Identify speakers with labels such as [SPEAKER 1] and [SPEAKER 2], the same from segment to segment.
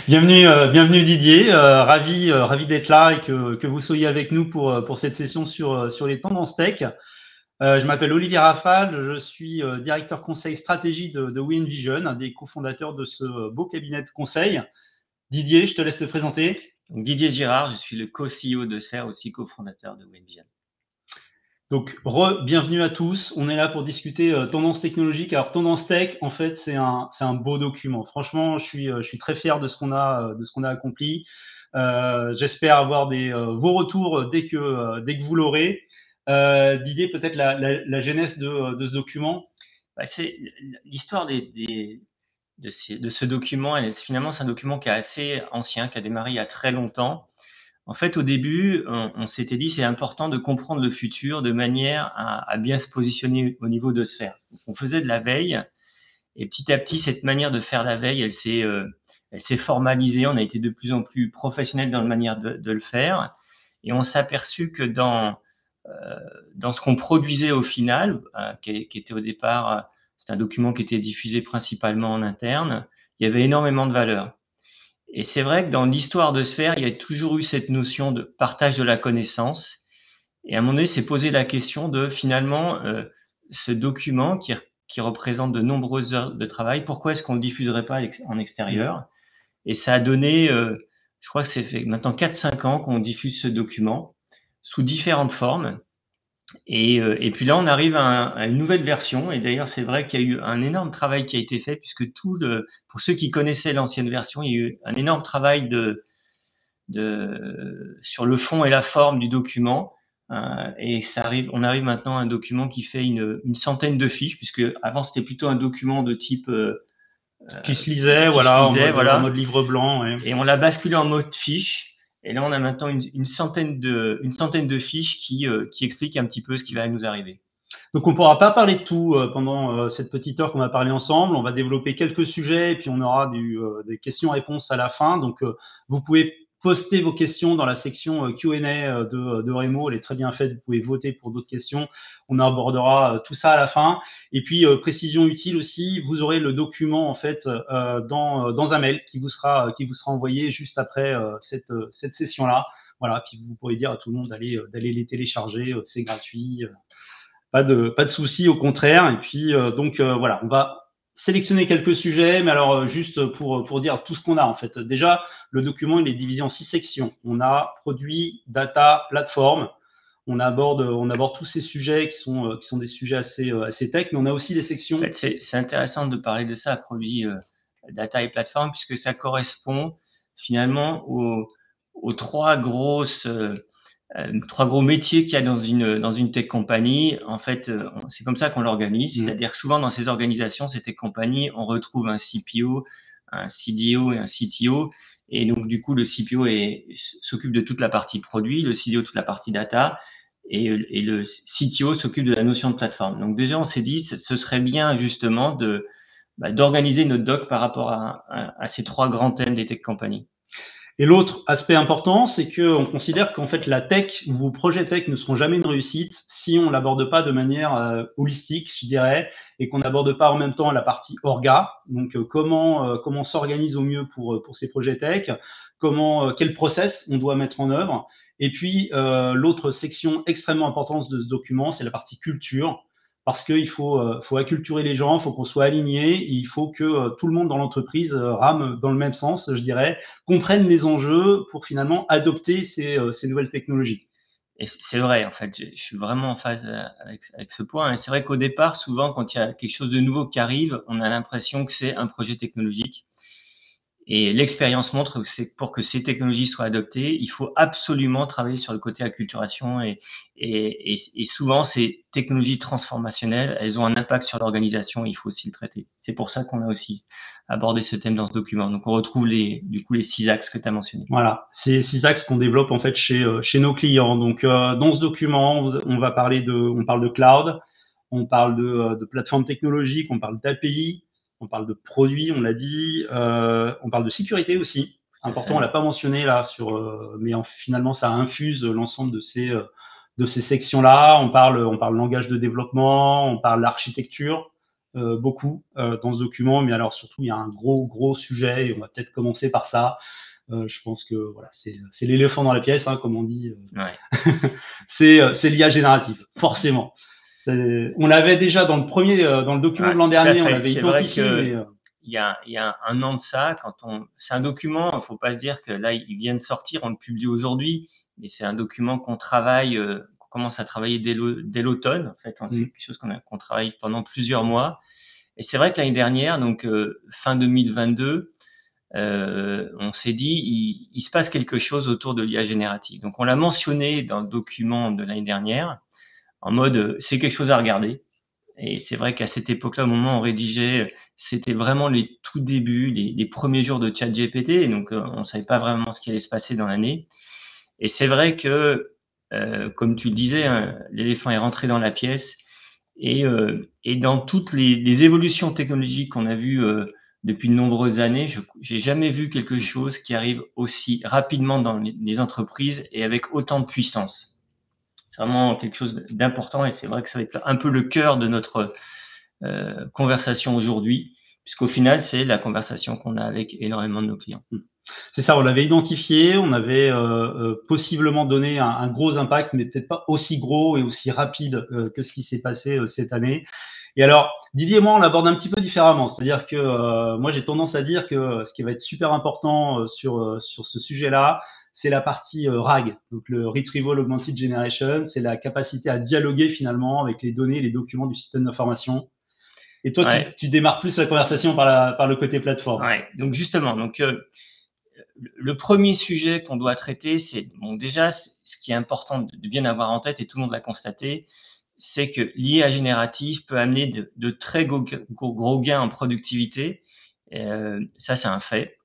[SPEAKER 1] Bienvenue Didier, ravi d'être là et que vous soyez avec nous pour cette session sur les tendances tech. Je m'appelle Olivier Rafal, je suis directeur conseil stratégie de WinVision, un des cofondateurs de ce beau cabinet de conseil. Didier, je te laisse te présenter.
[SPEAKER 2] Donc, Didier Girard, je suis le co-CEO de Sphere, aussi cofondateur de WinVision.
[SPEAKER 1] Donc, bienvenue à tous. On est là pour discuter tendance technologique. Alors, tendance tech, en fait, c'est un beau document. Franchement, je suis très fier de ce qu'on a accompli. J'espère avoir vos retours dès que vous l'aurez. Didier, peut-être la genèse de ce document.
[SPEAKER 2] C'est l'histoire de ce document. Finalement, c'est un document qui est assez ancien, qui a démarré il y a très longtemps. En fait, au début, on s'était dit c'est important de comprendre le futur de manière à bien se positionner au niveau de Sphere. Donc, on faisait de la veille et petit à petit, cette manière de faire la veille, elle s'est formalisée. On a été de plus en plus professionnel dans la manière de le faire et on s'est aperçu que dans ce qu'on produisait au final, qui était au départ, c'est un document qui était diffusé principalement en interne, il y avait énormément de valeur. Et c'est vrai que dans l'histoire de Sphere, il y a toujours eu cette notion de partage de la connaissance. Et à un moment donné, c'est posé la question de finalement ce document qui représente de nombreuses heures de travail, pourquoi est-ce qu'on ne le diffuserait pas en extérieur? Et ça a donné, je crois que c'est fait maintenant 4-5 ans qu'on diffuse ce document sous différentes formes. Et puis là, on arrive à une nouvelle version. Et d'ailleurs, c'est vrai qu'il y a eu un énorme travail qui a été fait, puisque pour ceux qui connaissaient l'ancienne version, il y a eu un énorme travail sur le fond et la forme du document. Et on arrive maintenant à un document qui fait une centaine de fiches, puisque avant c'était plutôt un document de type
[SPEAKER 1] Qui se lisait, voilà, en mode livre blanc. Ouais.
[SPEAKER 2] Et on l'a basculé en mode fiche. Et là, on a maintenant une centaine de fiches qui expliquent un petit peu ce qui va nous arriver.
[SPEAKER 1] Donc, on ne pourra pas parler de tout pendant cette petite heure qu'on va parler ensemble. On va développer quelques sujets et puis on aura des questions-réponses à la fin. Donc, vous pouvez poster vos questions dans la section Q&A de Remo. Elle est très bien faite. Vous pouvez voter pour d'autres questions. On abordera tout ça à la fin. Et puis, précision utile aussi, vous aurez le document en fait dans un mail qui vous sera envoyé juste après cette session-là. Voilà, puis vous pourrez dire à tout le monde d'aller les télécharger. C'est gratuit. Pas de souci, au contraire. Et puis, voilà, on va sélectionner quelques sujets, mais alors juste pour dire tout ce qu'on a en fait. Déjà, le document, il est divisé en 6 sections. On a produit, data, plateforme. On aborde tous ces sujets qui sont des sujets assez tech, mais on a aussi les sections.
[SPEAKER 2] En fait, c'est intéressant de parler de ça, produit, data et plateforme, puisque ça correspond finalement aux trois gros métiers qu'il y a dans une tech company. En fait, c'est comme ça qu'on l'organise. C'est-à-dire que souvent dans ces organisations, ces tech companies, on retrouve un CPO, un CDO et un CTO. Et donc, du coup, le CPO s'occupe de toute la partie produit, le CDO toute la partie data, et le CTO s'occupe de la notion de plateforme. Donc déjà, on s'est dit, ce serait bien justement d'organiser notre doc par rapport à ces trois grands thèmes des tech companies.
[SPEAKER 1] Et l'autre aspect important, c'est qu'on considère qu'en fait la tech ou vos projets tech ne seront jamais une réussite si on l'aborde pas de manière holistique, je dirais, et qu'on n'aborde pas en même temps la partie orga, donc comment s'organise au mieux pour ces projets tech, quel process on doit mettre en œuvre. Et puis l'autre section extrêmement importante de ce document, c'est la partie culture, parce qu'il faut acculturer les gens, il faut qu'on soit aligné, il faut que tout le monde dans l'entreprise rame dans le même sens, je dirais, comprennent les enjeux pour finalement adopter ces nouvelles technologies.
[SPEAKER 2] Et c'est vrai, en fait, je suis vraiment en phase avec ce point. Et c'est vrai qu'au départ, souvent, quand il y a quelque chose de nouveau qui arrive, on a l'impression que c'est un projet technologique. Et l'expérience montre que c'est pour que ces technologies soient adoptées, il faut absolument travailler sur le côté acculturation et souvent ces technologies transformationnelles, elles ont un impact sur l'organisation, il faut aussi le traiter. C'est pour ça qu'on a aussi abordé ce thème dans ce document. Donc on retrouve les 6 axes que tu as mentionnés.
[SPEAKER 1] Voilà, c'est 6 axes qu'on développe en fait chez nos clients. Donc dans ce document, on parle de cloud, on parle de plateforme technologique, on parle d'API, on parle de produits, on l'a dit, on parle de sécurité aussi. Important, on l'a pas mentionné là mais finalement ça infuse l'ensemble de ces sections-là. On parle langage de développement, on parle architecture, beaucoup dans ce document, mais alors surtout il y a un gros sujet et on va peut-être commencer par ça. Je pense que voilà, c'est l'éléphant dans la pièce, hein, comme on dit.
[SPEAKER 2] Ouais.
[SPEAKER 1] C'est l'IA générative, forcément. On l'avait déjà dans le document
[SPEAKER 2] Ouais,
[SPEAKER 1] de l'an
[SPEAKER 2] tout à
[SPEAKER 1] dernier, on
[SPEAKER 2] fait.
[SPEAKER 1] l'avait
[SPEAKER 2] C'est vrai
[SPEAKER 1] identifié,
[SPEAKER 2] que
[SPEAKER 1] mais
[SPEAKER 2] il y a un an de ça, c'est un document, il faut pas se dire que là, il vient de sortir, on le publie aujourd'hui, mais c'est un document qu'on commence à travailler dès l'automne. En fait, c'est quelque chose qu'on travaille pendant plusieurs mois. Et c'est vrai que l'année dernière, donc fin 2022, on s'est dit, il se passe quelque chose autour de l'IA générative. Donc, on l'a mentionné dans le document de l'année dernière, en mode, c'est quelque chose à regarder. Et c'est vrai qu'à cette époque-là, au moment où on rédigeait, c'était vraiment les tout débuts, les premiers jours de ChatGPT, donc on ne savait pas vraiment ce qui allait se passer dans l'année. Et c'est vrai que, comme tu le disais, hein, l'éléphant est rentré dans la pièce et dans toutes les évolutions technologiques qu'on a vues depuis de nombreuses années, j'ai jamais vu quelque chose qui arrive aussi rapidement dans les entreprises et avec autant de puissance. C'est vraiment quelque chose d'important et c'est vrai que ça va être un peu le cœur de notre conversation aujourd'hui, puisqu'au final, c'est la conversation qu'on a avec énormément de nos clients.
[SPEAKER 1] C'est ça, on l'avait identifié, on avait possiblement donné un gros impact, mais peut-être pas aussi gros et aussi rapide que ce qui s'est passé cette année. Et alors, Didier et moi, on l'aborde un petit peu différemment. C'est-à-dire que moi, j'ai tendance à dire que ce qui va être super important sur ce sujet-là, c'est la partie RAG, donc le Retrieval Augmented Generation, c'est la capacité à dialoguer finalement avec les données et les documents du système d'information. Et toi,
[SPEAKER 2] Ouais.
[SPEAKER 1] tu démarres plus la conversation par le côté plateforme.
[SPEAKER 2] Ouais. Donc justement, le premier sujet qu'on doit traiter, c'est bon déjà ce qui est important de bien avoir en tête et tout le monde l'a constaté, c'est que l'IA générative peut amener de très gros gains en productivité. Ça, c'est un fait.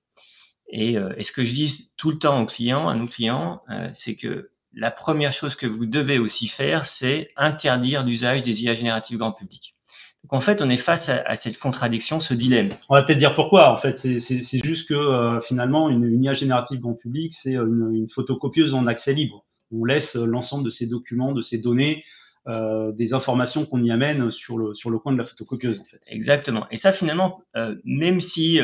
[SPEAKER 2] Et ce que je dis tout le temps aux clients, à nos clients, c'est que la première chose que vous devez aussi faire, c'est interdire l'usage des IA génératives grand public. Donc en fait, on est face à cette contradiction, ce dilemme.
[SPEAKER 1] On va peut-être dire pourquoi. En fait, c'est juste que finalement, une IA générative grand public, c'est une photocopieuse en accès libre. On laisse l'ensemble de ces documents, de ces données, des informations qu'on y amène sur le coin de la photocopieuse, en fait.
[SPEAKER 2] Exactement. Et ça, finalement, même si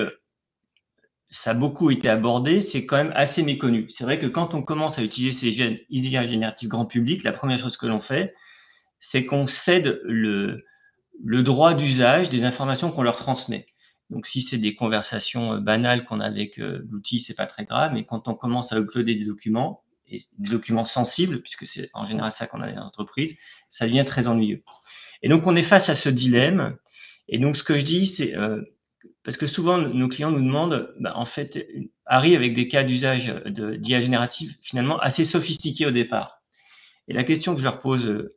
[SPEAKER 2] ça a beaucoup été abordé, c'est quand même assez méconnu. C'est vrai que quand on commence à utiliser ces IA génératives grand public, la première chose que l'on fait, c'est qu'on cède le droit d'usage des informations qu'on leur transmet. Donc, si c'est des conversations banales qu'on a avec l'outil, c'est pas très grave, mais quand on commence à uploader des documents, et des documents sensibles, puisque c'est en général ça qu'on a dans les entreprises, ça devient très ennuyeux. Et donc, on est face à ce dilemme. Et donc, ce que je dis, c'est parce que souvent, nos clients nous demandent, en fait, arrivent avec des cas d'usage d'IA générative finalement assez sophistiqués au départ. Et la question que je leur pose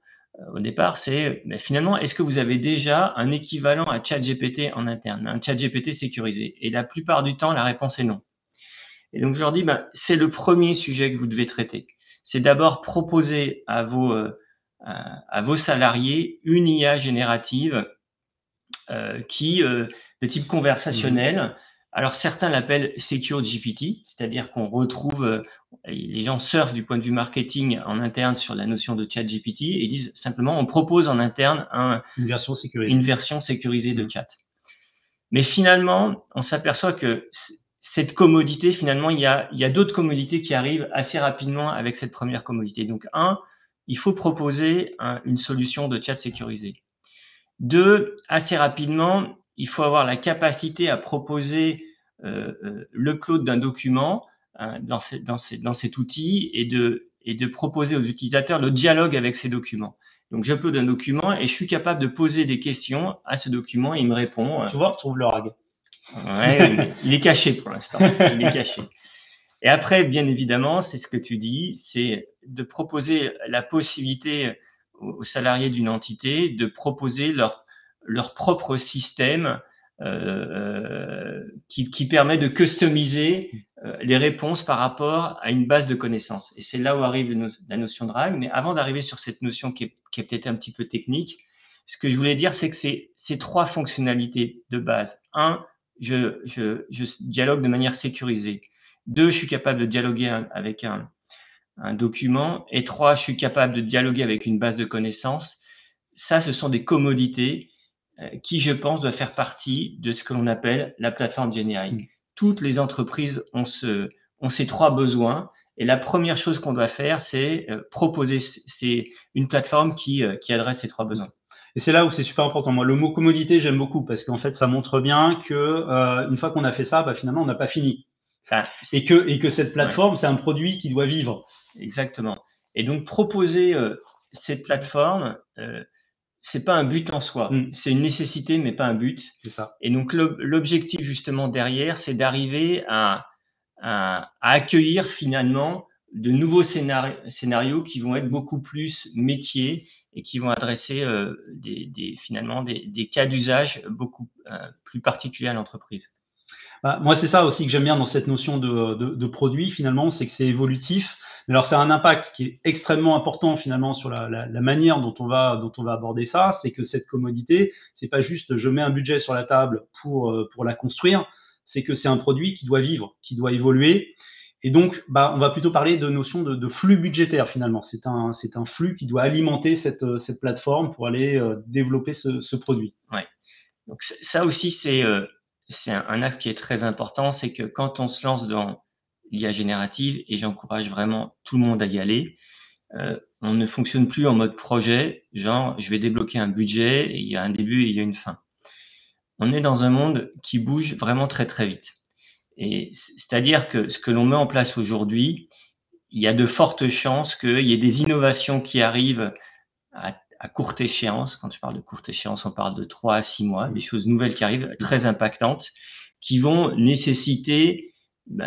[SPEAKER 2] au départ, c'est finalement, est-ce que vous avez déjà un équivalent à ChatGPT en interne, un ChatGPT sécurisé? Et la plupart du temps, la réponse est non. Et donc, je leur dis, c'est le premier sujet que vous devez traiter. C'est d'abord proposer à vos salariés une IA générative de type conversationnel. Alors certains l'appellent Secure GPT, c'est-à-dire qu'on retrouve, les gens surfent du point de vue marketing en interne sur la notion de chat GPT et disent simplement on propose en interne
[SPEAKER 1] une version sécurisée
[SPEAKER 2] de chat. Mais finalement, on s'aperçoit que cette commodité, finalement, il y a d'autres commodités qui arrivent assez rapidement avec cette première commodité. Donc, il faut proposer une solution de chat sécurisé. 2, assez rapidement, il faut avoir la capacité à proposer l'upload d'un document dans cet outil et de proposer aux utilisateurs le dialogue avec ces documents. Donc, j'upload un document et je suis capable de poser des questions à ce document et il me répond.
[SPEAKER 1] Tu vois, retrouve le RAG.
[SPEAKER 2] Ouais, il est caché pour l'instant. Il est caché. Et après, bien évidemment, c'est ce que tu dis, c'est de proposer la possibilité aux salariés d'une entité de proposer leur propre système qui permet de customiser les réponses par rapport à une base de connaissances. Et c'est là où arrive la notion de RAG. Mais avant d'arriver sur cette notion qui est peut-être un petit peu technique, ce que je voulais dire, c'est que c'est 3 fonctionnalités de base. 1, je dialogue de manière sécurisée. 2, je suis capable de dialoguer avec un document. Et 3, je suis capable de dialoguer avec une base de connaissances. Ça, ce sont des commodités qui, je pense, doit faire partie de ce que l'on appelle la plateforme GenAI. Toutes les entreprises ont ces 3 besoins. Et la première chose qu'on doit faire, c'est proposer une plateforme qui adresse ces 3 besoins.
[SPEAKER 1] Et c'est là où c'est super important. Moi, le mot commodité, j'aime beaucoup parce qu'en fait, ça montre bien que une fois qu'on a fait ça, bah, finalement, on n'a pas fini. Et que cette plateforme, c'est un produit qui doit vivre.
[SPEAKER 2] Exactement. Et donc, proposer cette plateforme, c'est pas un but en soi. C'est une nécessité, mais pas un but.
[SPEAKER 1] C'est ça.
[SPEAKER 2] Et donc, l'objectif, justement, derrière, c'est d'arriver à accueillir finalement de nouveaux scénarios qui vont être beaucoup plus métiers et qui vont adresser finalement des cas d'usage beaucoup plus particuliers à l'entreprise.
[SPEAKER 1] Bah, moi, c'est ça aussi que j'aime bien dans cette notion de produit, finalement, c'est que c'est évolutif. Mais alors, c'est un impact qui est extrêmement important, finalement, sur la manière dont on va aborder ça. C'est que cette commodité, c'est pas juste je mets un budget sur la table pour la construire, c'est que c'est un produit qui doit vivre, qui doit évoluer. Et donc, bah, on va plutôt parler de notion de flux budgétaire, finalement. C'est un flux qui doit alimenter cette plateforme pour aller développer ce produit.
[SPEAKER 2] Ouais. Donc, ça aussi, c'est un axe qui est très important, c'est que quand on se lance dans l'IA générative, et j'encourage vraiment tout le monde à y aller, on ne fonctionne plus en mode projet, genre je vais débloquer un budget, et il y a un début et il y a une fin. On est dans un monde qui bouge vraiment très très vite. Et c'est-à-dire que ce que l'on met en place aujourd'hui, il y a de fortes chances qu'il y ait des innovations qui arrivent à courte échéance. Quand je parle de courte échéance, on parle de 3 à 6 mois, des choses nouvelles qui arrivent, très impactantes, qui vont nécessiter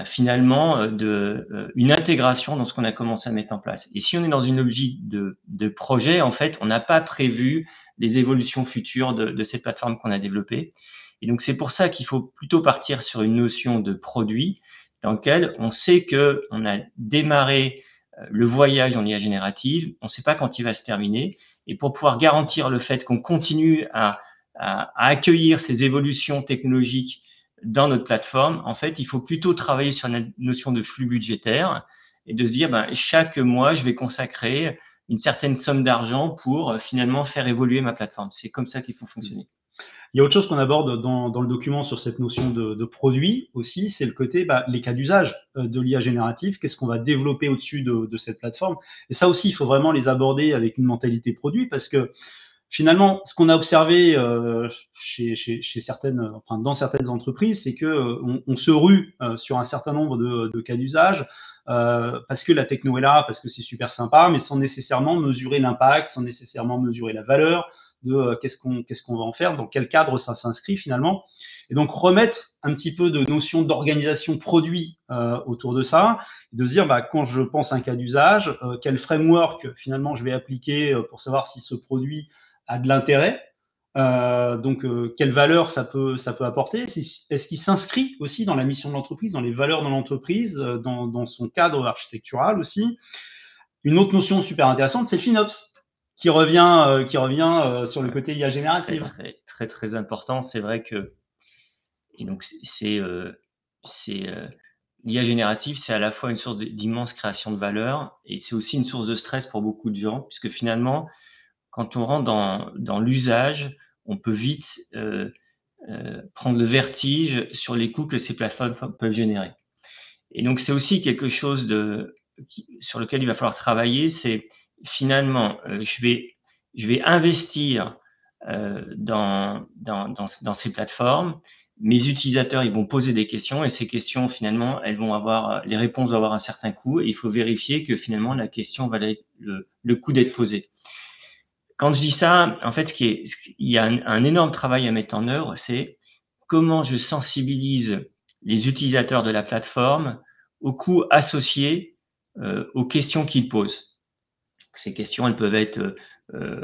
[SPEAKER 2] finalement une intégration dans ce qu'on a commencé à mettre en place. Et si on est dans une logique de projet, en fait, on n'a pas prévu les évolutions futures de cette plateforme qu'on a développée. Et donc, c'est pour ça qu'il faut plutôt partir sur une notion de produit dans lequel on sait qu'on a démarré le voyage en IA générative, on ne sait pas quand il va se terminer. Et pour pouvoir garantir le fait qu'on continue à accueillir ces évolutions technologiques dans notre plateforme, en fait, il faut plutôt travailler sur la notion de flux budgétaire et de se dire, chaque mois, je vais consacrer une certaine somme d'argent pour finalement faire évoluer ma plateforme. C'est comme ça qu'il faut fonctionner.
[SPEAKER 1] Il y a autre chose qu'on aborde dans le document sur cette notion de produit aussi, c'est le côté les cas d'usage de l'IA générative, qu'est-ce qu'on va développer au-dessus de cette plateforme. Et ça aussi, il faut vraiment les aborder avec une mentalité produit parce que finalement, ce qu'on a observé dans certaines entreprises, c'est que on se rue sur un certain nombre de cas d'usage parce que la techno est là, parce que c'est super sympa, mais sans nécessairement mesurer l'impact, sans nécessairement mesurer la valeur de qu'est-ce qu'on va en faire, dans quel cadre ça s'inscrit finalement. Et donc remettre un petit peu de notion d'organisation produit autour de ça, de se dire quand je pense à un cas d'usage, quel framework finalement je vais appliquer pour savoir si ce produit a de l'intérêt. Quelle valeur ça peut apporter? Est-ce qu'il s'inscrit aussi dans la mission de l'entreprise, dans les valeurs de l'entreprise, dans son cadre architectural aussi? Une autre notion super intéressante, c'est le FinOps, qui revient sur le côté IA générative.
[SPEAKER 2] Très, très, très important. C'est vrai que l'IA générative, c'est à la fois une source d'immense création de valeur et c'est aussi une source de stress pour beaucoup de gens, puisque finalement, quand on rentre dans l'usage, on peut vite prendre le vertige sur les coûts que ces plateformes peuvent générer. Et donc, c'est aussi quelque chose sur lequel il va falloir travailler, c'est finalement, je vais investir dans ces plateformes. Mes utilisateurs, ils vont poser des questions et ces questions, finalement, les réponses vont avoir un certain coût et il faut vérifier que finalement, la question valait le coût d'être posée. Quand je dis ça, en fait, il y a un énorme travail à mettre en œuvre, c'est comment je sensibilise les utilisateurs de la plateforme aux coûts associés aux questions qu'ils posent. Ces questions, elles peuvent être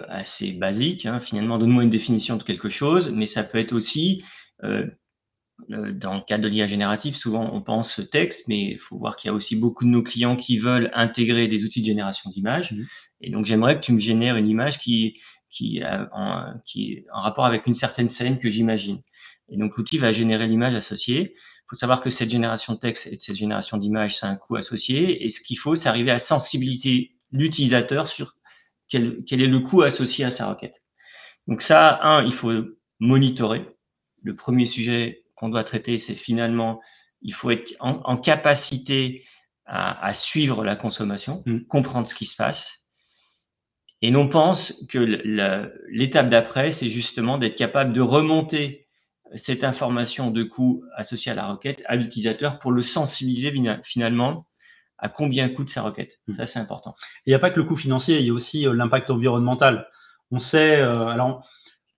[SPEAKER 2] assez basiques. Finalement, donne-moi une définition de quelque chose, mais ça peut être aussi, dans le cadre de l'IA générative, souvent on pense texte, mais il faut voir qu'il y a aussi beaucoup de nos clients qui veulent intégrer des outils de génération d'images. Et donc, j'aimerais que tu me génères une image qui est en rapport avec une certaine scène que j'imagine. Et donc, l'outil va générer l'image associée. Il faut savoir que cette génération de texte et cette génération d'images, c'est un coût associé. Et ce qu'il faut, c'est arriver à sensibiliser l'utilisateur sur quel est le coût associé à sa requête. Donc ça, il faut monitorer. Le premier sujet qu'on doit traiter, c'est finalement, il faut être en capacité à suivre la consommation, comprendre ce qui se passe. Et l'on pense que l'étape d'après, c'est justement d'être capable de remonter cette information de coût associée à la requête à l'utilisateur pour le sensibiliser finalement à combien coûte sa requête. Ça, c'est important.
[SPEAKER 1] Il n'y a pas que le coût financier, il y a aussi l'impact environnemental. On sait, alors,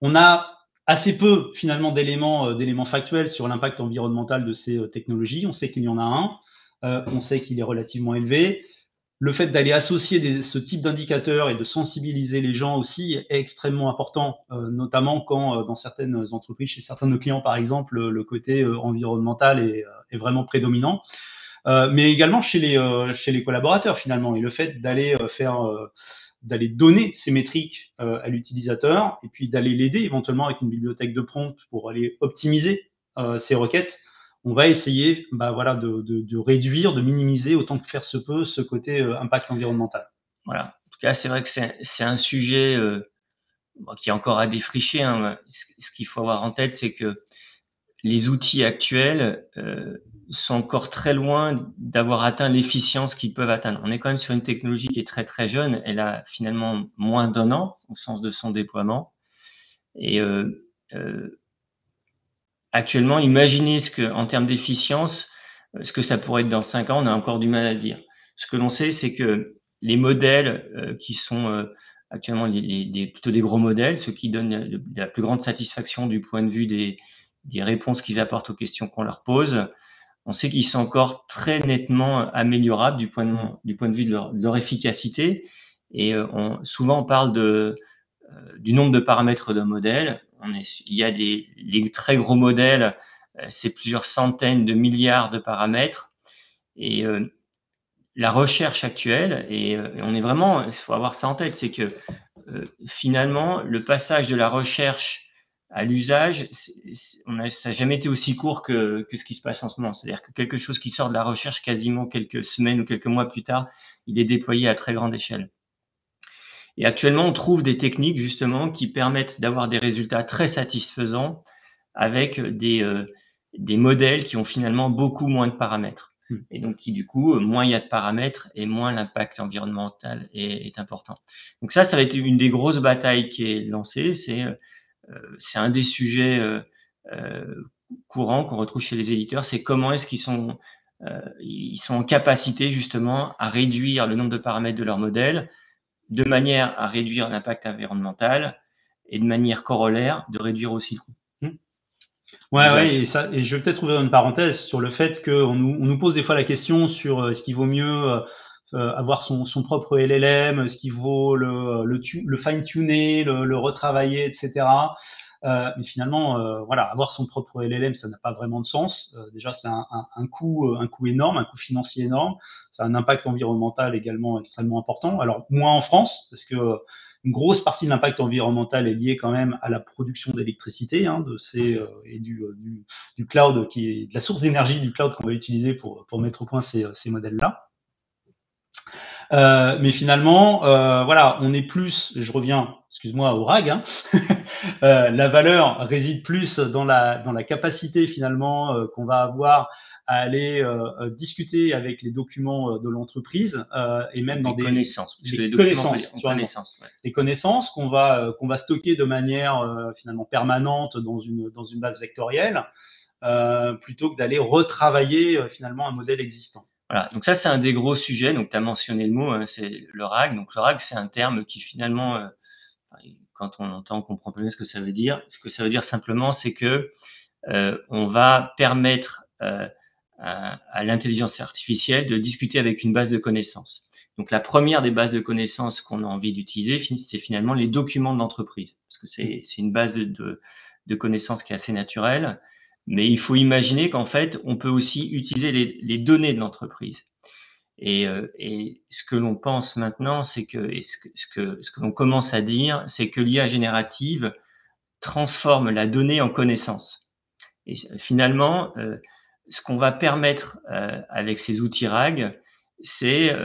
[SPEAKER 1] on a assez peu finalement d'éléments factuels sur l'impact environnemental de ces technologies. On sait qu'il y en a un, on sait qu'il est relativement élevé. Le fait d'aller associer ce type d'indicateurs et de sensibiliser les gens aussi est extrêmement important, notamment quand dans certaines entreprises, chez certains de nos clients par exemple, le côté environnemental est vraiment prédominant. Mais également chez les collaborateurs finalement. Et le fait d'aller donner ces métriques à l'utilisateur et puis d'aller l'aider éventuellement avec une bibliothèque de prompts pour aller optimiser ces requêtes, on va essayer de réduire, de minimiser autant que faire se peut ce côté impact environnemental.
[SPEAKER 2] Voilà. En tout cas, c'est vrai que c'est un sujet qui est encore à défricher. Hein. Ce qu'il faut avoir en tête, c'est que les outils actuels sont encore très loin d'avoir atteint l'efficience qu'ils peuvent atteindre. On est quand même sur une technologie qui est très très jeune. Elle a finalement moins d'1 an au sens de son déploiement. Et actuellement, imaginez en termes d'efficience, ce que ça pourrait être dans 5 ans, on a encore du mal à dire. Ce que l'on sait, c'est que les modèles qui sont actuellement plutôt des gros modèles, ceux qui donnent la plus grande satisfaction du point de vue des réponses qu'ils apportent aux questions qu'on leur pose, on sait qu'ils sont encore très nettement améliorables du point de vue de leur efficacité. Et souvent, on parle du nombre de paramètres d'un modèle. Il y a les très gros modèles, c'est plusieurs centaines de milliards de paramètres. Et la recherche actuelle, et on est vraiment, il faut avoir ça en tête, c'est que finalement, le passage de la recherche à l'usage, ça n'a jamais été aussi court que ce qui se passe en ce moment. C'est-à-dire que quelque chose qui sort de la recherche quasiment quelques semaines ou quelques mois plus tard, il est déployé à très grande échelle. Et actuellement, on trouve des techniques justement qui permettent d'avoir des résultats très satisfaisants avec des modèles qui ont finalement beaucoup moins de paramètres. Et donc, qui du coup, moins il y a de paramètres et moins l'impact environnemental est important. Donc ça va être une des grosses batailles qui est lancée. C'est un des sujets courants qu'on retrouve chez les éditeurs. C'est comment est-ce qu'ils sont en capacité justement à réduire le nombre de paramètres de leur modèle de manière à réduire l'impact environnemental et de manière corollaire de réduire aussi le coût.
[SPEAKER 1] Ouais, et je vais peut-être ouvrir une parenthèse sur le fait qu'on nous pose des fois la question sur est-ce qu'il vaut mieux avoir son propre LLM, est-ce qu'il vaut le fine-tuner, le retravailler, etc. Mais finalement, voilà, avoir son propre LLM, ça n'a pas vraiment de sens. Déjà, c'est un coût énorme, un coût financier énorme. Ça a un impact environnemental également extrêmement important. Alors, moins en France, parce que une grosse partie de l'impact environnemental est liée quand même à la production d'électricité, et du cloud, qui est de la source d'énergie du cloud qu'on va utiliser pour mettre au point ces modèles-là. Mais finalement, voilà, on est plus, je reviens, excuse-moi, au RAG, hein, la valeur réside plus dans la capacité finalement qu'on va avoir à aller discuter avec les documents de l'entreprise et même dans des
[SPEAKER 2] connaissances,
[SPEAKER 1] les connaissances qu'on va stocker de manière finalement permanente dans une base vectorielle plutôt que d'aller retravailler finalement un modèle existant.
[SPEAKER 2] Voilà, donc ça c'est un des gros sujets. Donc tu as mentionné le mot, c'est le RAG. Donc le RAG, c'est un terme qui finalement, quand on l'entend, on comprend pas bien ce que ça veut dire. Ce que ça veut dire simplement, c'est que on va permettre à l'intelligence artificielle de discuter avec une base de connaissances. Donc la première des bases de connaissances qu'on a envie d'utiliser, c'est finalement les documents de l'entreprise, parce que c'est une base de connaissances qui est assez naturelle. Mais il faut imaginer qu'en fait, on peut aussi utiliser les données de l'entreprise. Et ce que l'on pense maintenant, c'est que, et ce que l'on commence à dire, c'est que l'IA générative transforme la donnée en connaissance. Et finalement, ce qu'on va permettre avec ces outils RAG, c'est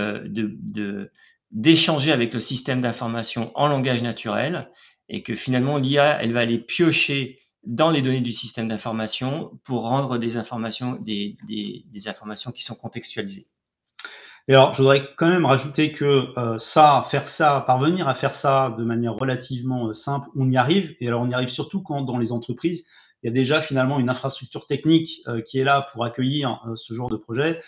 [SPEAKER 2] d'échanger avec le système d'information en langage naturel et que finalement l'IA, elle va aller piocher dans les données du système d'information pour rendre des informations qui sont contextualisées.
[SPEAKER 1] Et alors, je voudrais quand même rajouter que parvenir à faire ça de manière relativement simple, on y arrive. Et alors, on y arrive surtout quand dans les entreprises, il y a déjà finalement une infrastructure technique qui est là pour accueillir ce genre de projet.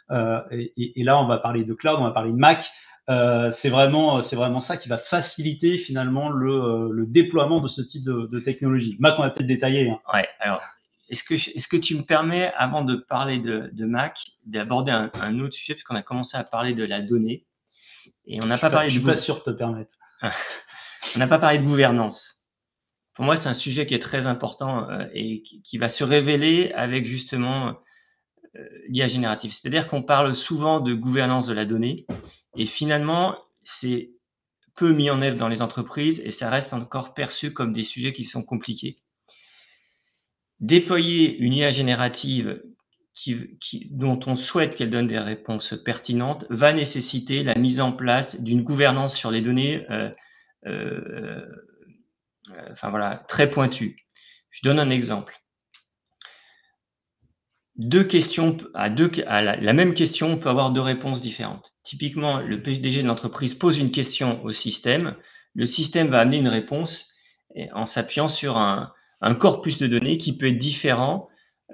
[SPEAKER 1] Et là, on va parler de cloud, on va parler de Mac. C'est vraiment ça qui va faciliter finalement le déploiement de ce type de technologie. Mac, on va peut-être détailler. Hein.
[SPEAKER 2] Ouais, alors, est-ce que tu me permets, avant de parler de Mac, d'aborder un autre sujet, puisqu'on a commencé à parler de la donnée, et on n'a pas parlé
[SPEAKER 1] Je suis pas sûr de te permettre.
[SPEAKER 2] On n'a pas parlé de gouvernance. Pour moi, c'est un sujet qui est très important et qui va se révéler avec justement l'IA générative. C'est-à-dire qu'on parle souvent de gouvernance de la donnée et finalement, c'est peu mis en œuvre dans les entreprises et ça reste encore perçu comme des sujets qui sont compliqués. Déployer une IA générative dont on souhaite qu'elle donne des réponses pertinentes va nécessiter la mise en place d'une gouvernance sur les données enfin voilà, très pointue. Je donne un exemple. La même question peut avoir deux réponses différentes. Typiquement, le PDG de l'entreprise pose une question au système. Le système va amener une réponse en s'appuyant sur un corpus de données qui peut être différent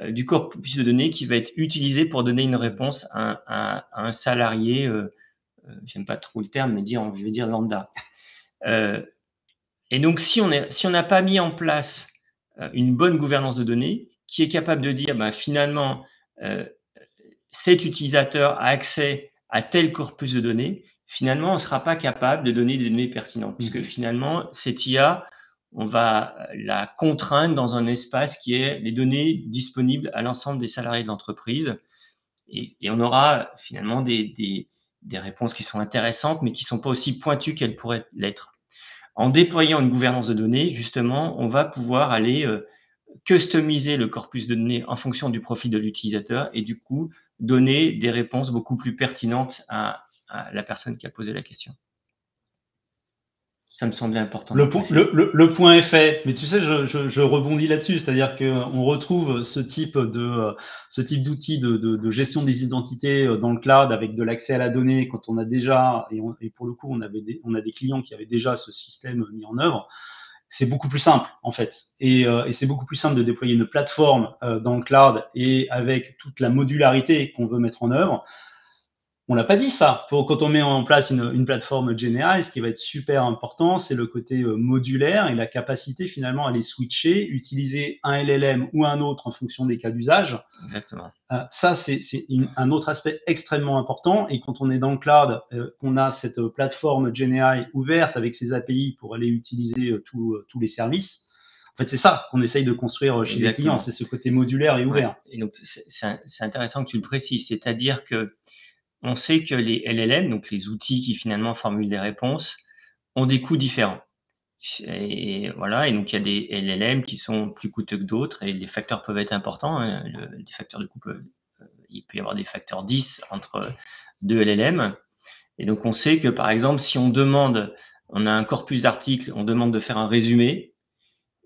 [SPEAKER 2] du corpus de données qui va être utilisé pour donner une réponse à un salarié, j'aime pas trop le terme, mais je vais dire lambda. Et donc, si on n'a pas mis en place une bonne gouvernance de données, qui est capable de dire, finalement, cet utilisateur a accès à tel corpus de données, finalement, on ne sera pas capable de donner des données pertinentes, puisque finalement, cette IA, on va la contraindre dans un espace qui est les données disponibles à l'ensemble des salariés de l'entreprise. Et on aura finalement des réponses qui sont intéressantes, mais qui ne sont pas aussi pointues qu'elles pourraient l'être. En déployant une gouvernance de données, justement, on va pouvoir aller customiser le corpus de données en fonction du profil de l'utilisateur et du coup, donner des réponses beaucoup plus pertinentes à la personne qui a posé la question. Ça me semblait important.
[SPEAKER 1] Le point est fait, mais tu sais, je rebondis là-dessus, c'est-à-dire qu'on retrouve ce type d'outil de gestion des identités dans le cloud avec de l'accès à la donnée quand on a déjà, et pour le coup, on a des clients qui avaient déjà ce système mis en œuvre. C'est beaucoup plus simple en fait, et c'est beaucoup plus simple de déployer une plateforme dans le cloud et avec toute la modularité qu'on veut mettre en œuvre. On l'a pas dit ça. Quand on met en place une plateforme générale, ce qui va être super important, c'est le côté modulaire et la capacité finalement à les switcher, utiliser un LLM ou un autre en fonction des cas d'usage.
[SPEAKER 2] Exactement.
[SPEAKER 1] Ça, c'est un autre aspect extrêmement important. Et quand on est dans le cloud, qu'on a cette plateforme GenAI ouverte avec ses API pour aller utiliser tous les services, en fait, c'est ça qu'on essaye de construire chez les clients, c'est ce côté modulaire et ouvert.
[SPEAKER 2] Ouais. Et donc, c'est intéressant que tu le précises, c'est-à-dire que on sait que les LLM, donc les outils qui finalement formulent des réponses, ont des coûts différents. Et voilà, et donc il y a des LLM qui sont plus coûteux que d'autres et les facteurs peuvent être importants. Hein. Les facteurs de coût il peut y avoir des facteurs 10 entre deux LLM. Et donc on sait que par exemple, si on a un corpus d'articles, on demande de faire un résumé,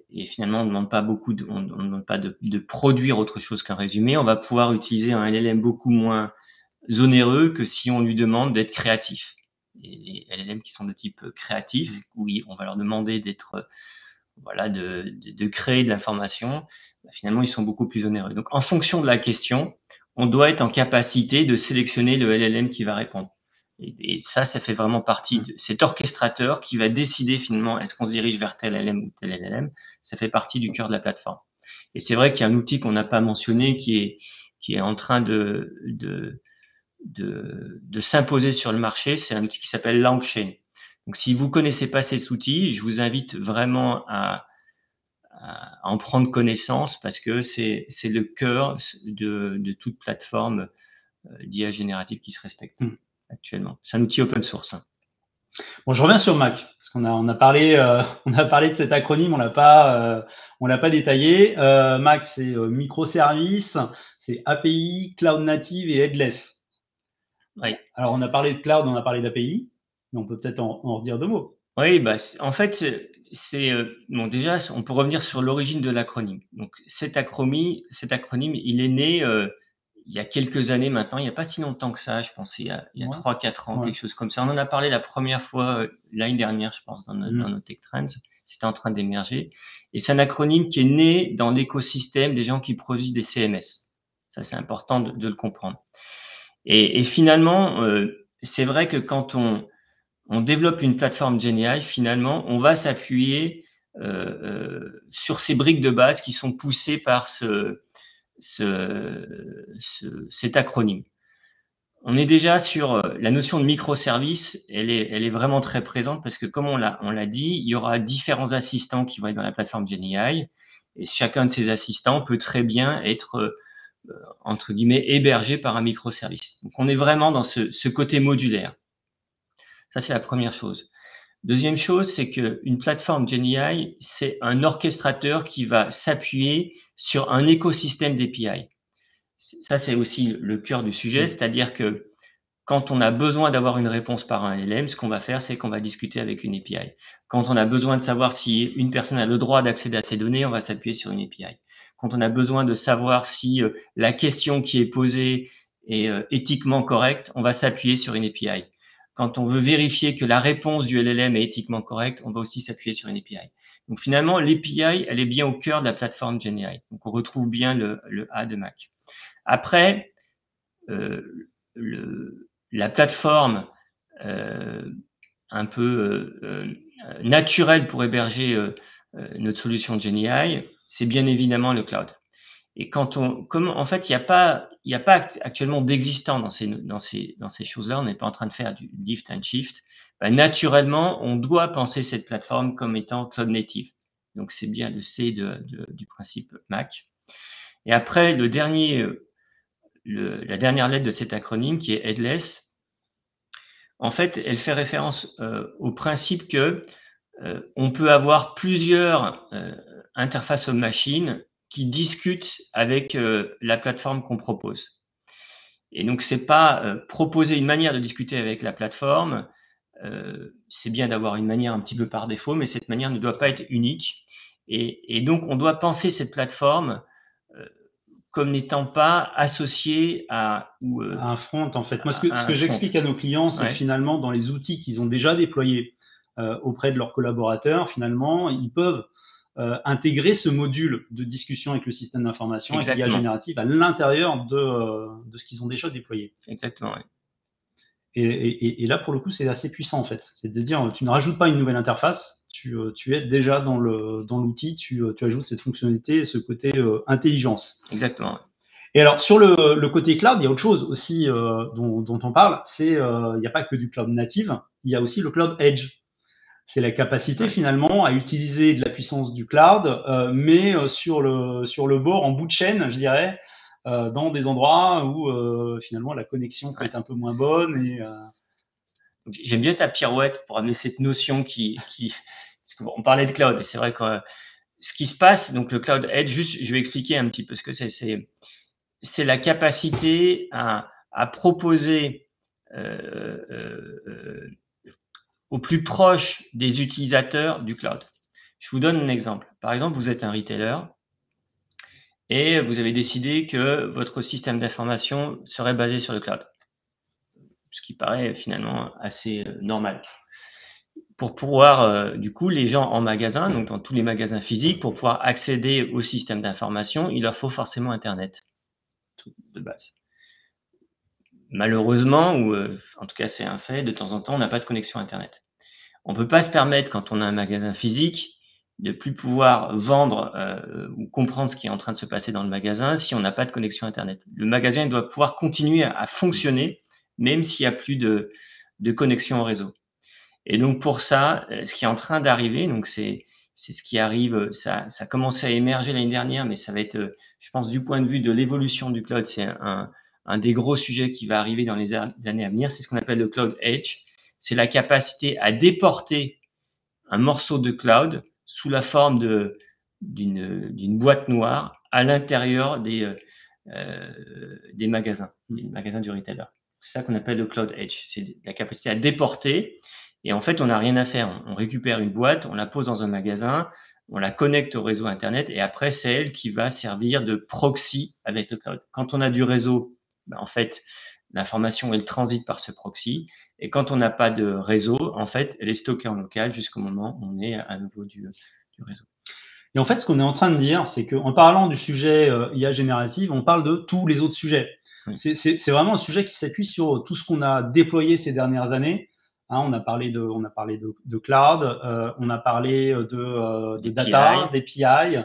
[SPEAKER 2] et finalement on ne demande pas on demande pas de produire autre chose qu'un résumé, on va pouvoir utiliser un LLM beaucoup moins onéreux que si on lui demande d'être créatif. Et les LLM qui sont de type créatif, oui, on va leur demander d'être, de créer de l'information, finalement, ils sont beaucoup plus onéreux. Donc, en fonction de la question, on doit être en capacité de sélectionner le LLM qui va répondre. Et ça fait vraiment partie de cet orchestrateur qui va décider finalement est-ce qu'on se dirige vers tel LLM ou tel LLM. Ça fait partie du cœur de la plateforme. Et c'est vrai qu'il y a un outil qu'on n'a pas mentionné qui est en train de s'imposer sur le marché, c'est un outil qui s'appelle LangChain. Donc, si vous connaissez pas cet outil, je vous invite vraiment à en prendre connaissance parce que c'est le cœur de toute plateforme d'IA générative qui se respecte actuellement. C'est un outil open source. Hein.
[SPEAKER 1] Bon, je reviens sur Mac parce on a parlé de cet acronyme, on l'a pas détaillé. Mac, c'est microservices, c'est API, cloud native et headless.
[SPEAKER 2] Oui.
[SPEAKER 1] Alors, on a parlé de cloud, on a parlé d'API, mais on peut peut-être en redire deux mots.
[SPEAKER 2] Oui, bah, en fait, bon, déjà, on peut revenir sur l'origine de l'acronyme. Donc cet acronyme, il est né, il y a quelques années maintenant, il y a pas si longtemps que ça, je pense, il y a
[SPEAKER 1] Ouais,
[SPEAKER 2] 3-4 ans,
[SPEAKER 1] ouais.
[SPEAKER 2] quelque chose comme ça. On en a parlé la première fois, l'année dernière, je pense, dans
[SPEAKER 1] Mmh.
[SPEAKER 2] nos Tech Trends. C'était en train d'émerger et c'est un acronyme qui est né dans l'écosystème des gens qui produisent des CMS. Ça, c'est important de le comprendre et finalement, c'est vrai que quand on développe une plateforme GenAI, finalement, on va s'appuyer sur ces briques de base qui sont poussées par cet acronyme. On est déjà sur la notion de microservice, elle est vraiment très présente parce que comme on l'a dit, il y aura différents assistants qui vont être dans la plateforme GenAI et chacun de ces assistants peut très bien être entre guillemets hébergé par un microservice. Donc on est vraiment dans ce côté modulaire. Ça, c'est la première chose. Deuxième chose, c'est qu'une plateforme GenAI, c'est un orchestrateur qui va s'appuyer sur un écosystème d'API. Ça, c'est aussi le cœur du sujet,
[SPEAKER 1] Mmh.
[SPEAKER 2] c'est-à-dire que quand on a besoin d'avoir une réponse par un LLM, ce qu'on va faire, c'est qu'on va discuter avec une API. Quand on a besoin de savoir si une personne a le droit d'accéder à ces données, on va s'appuyer sur une API. Quand on a besoin de savoir si la question qui est posée est éthiquement correcte, on va s'appuyer sur une API. Quand on veut vérifier que la réponse du LLM est éthiquement correcte, on va aussi s'appuyer sur une API. Donc finalement, l'API, elle est bien au cœur de la plateforme GenAI. Donc on retrouve bien le A de Mac. Après, la plateforme un peu naturelle pour héberger notre solution de GenAI, c'est bien évidemment le cloud. Et comme en fait, il y a pas actuellement d'existant dans ces choses-là, on n'est pas en train de faire du lift and shift. Bah, naturellement, on doit penser cette plateforme comme étant cloud native. Donc, c'est bien le C du principe Mac. Et après, la dernière lettre de cet acronyme qui est headless, en fait, elle fait référence au principe que on peut avoir plusieurs interfaces homme-machine qui discutent avec la plateforme qu'on propose. Et donc, c'est pas proposer une manière de discuter avec la plateforme. C'est bien d'avoir une manière un petit peu par défaut, mais cette manière ne doit pas être unique. Et donc, on doit penser cette plateforme euh, comme n'étant pas associée à ou
[SPEAKER 1] Un front, en fait. Moi, ce
[SPEAKER 2] à
[SPEAKER 1] que
[SPEAKER 2] un front.
[SPEAKER 1] j'explique à nos clients, c'est que
[SPEAKER 2] Ouais,
[SPEAKER 1] finalement, dans les outils qu'ils ont déjà déployés auprès de leurs collaborateurs, finalement, ils peuvent intégrer ce module de discussion avec le système d'information, avec l'IA
[SPEAKER 2] exactement,
[SPEAKER 1] générative, à l'intérieur de ce qu'ils ont déjà déployé.
[SPEAKER 2] exactement. Ouais.
[SPEAKER 1] Et là, pour le coup, c'est assez puissant, en fait. C'est de dire, tu ne rajoutes pas une nouvelle interface, tu es déjà dans l'outil, tu ajoutes cette fonctionnalité et ce côté intelligence.
[SPEAKER 2] Exactement. Ouais.
[SPEAKER 1] Et alors, sur le côté cloud, il y a autre chose aussi dont on parle, c'est il n'y a pas que du cloud native, il y a aussi le cloud edge. C'est la capacité
[SPEAKER 2] Ouais.
[SPEAKER 1] finalement à utiliser de la puissance du cloud, mais sur le bord, en bout de chaîne, je dirais, dans des endroits où finalement la connexion peut
[SPEAKER 2] Ouais.
[SPEAKER 1] être un peu moins bonne.
[SPEAKER 2] J'aime bien ta pirouette pour amener cette notion parce qu'on parlait de cloud et c'est vrai que ce qui se passe, donc le cloud edge, juste, je vais expliquer un petit peu ce que c'est. C'est la capacité à proposer euh, euh, euh, au plus proche des utilisateurs du cloud. Je vous donne un exemple. Par exemple, vous êtes un retailer et vous avez décidé que votre système d'information serait basé sur le cloud, ce qui paraît finalement assez normal. Pour pouvoir, du coup, les gens en magasin, donc dans tous les magasins physiques, pour pouvoir accéder au système d'information, il leur faut forcément Internet, tout de base. Malheureusement, ou en tout cas c'est un fait, de temps en temps, on n'a pas de connexion Internet. On ne peut pas se permettre, quand on a un magasin physique, de plus pouvoir vendre ou comprendre ce qui est en train de se passer dans le magasin si on n'a pas de connexion Internet. Le magasin doit pouvoir continuer à fonctionner, même s'il n'y a plus de connexion au réseau. Et donc pour ça, ce qui est en train d'arriver, donc c'est ce qui arrive, ça a commencé à émerger l'année dernière, mais ça va être, je pense, du point de vue de l'évolution du cloud, c'est un des gros sujets qui va arriver dans les années à venir. C'est ce qu'on appelle le cloud edge. C'est la capacité à déporter un morceau de cloud sous la forme d'une boîte noire à l'intérieur des magasins du retailer. C'est ça qu'on appelle le cloud edge. C'est la capacité à déporter Et en fait, on n'a rien à faire. On récupère une boîte, on la pose dans un magasin, on la connecte au réseau Internet et après, c'est elle qui va servir de proxy avec le cloud. Quand on a du réseau, ben, en fait, l'information, elle transite par ce proxy. Et quand on n'a pas de réseau, en fait, elle est stockée en local jusqu'au moment où on est à nouveau du réseau.
[SPEAKER 1] Et en fait, ce qu'on est en train de dire, c'est qu'en parlant du sujet IA générative, on parle de tous les autres sujets.
[SPEAKER 2] Oui.
[SPEAKER 1] C'est vraiment un sujet qui s'appuie sur tout ce qu'on a déployé ces dernières années. Hein, on a parlé de cloud, on a parlé de data, d'API.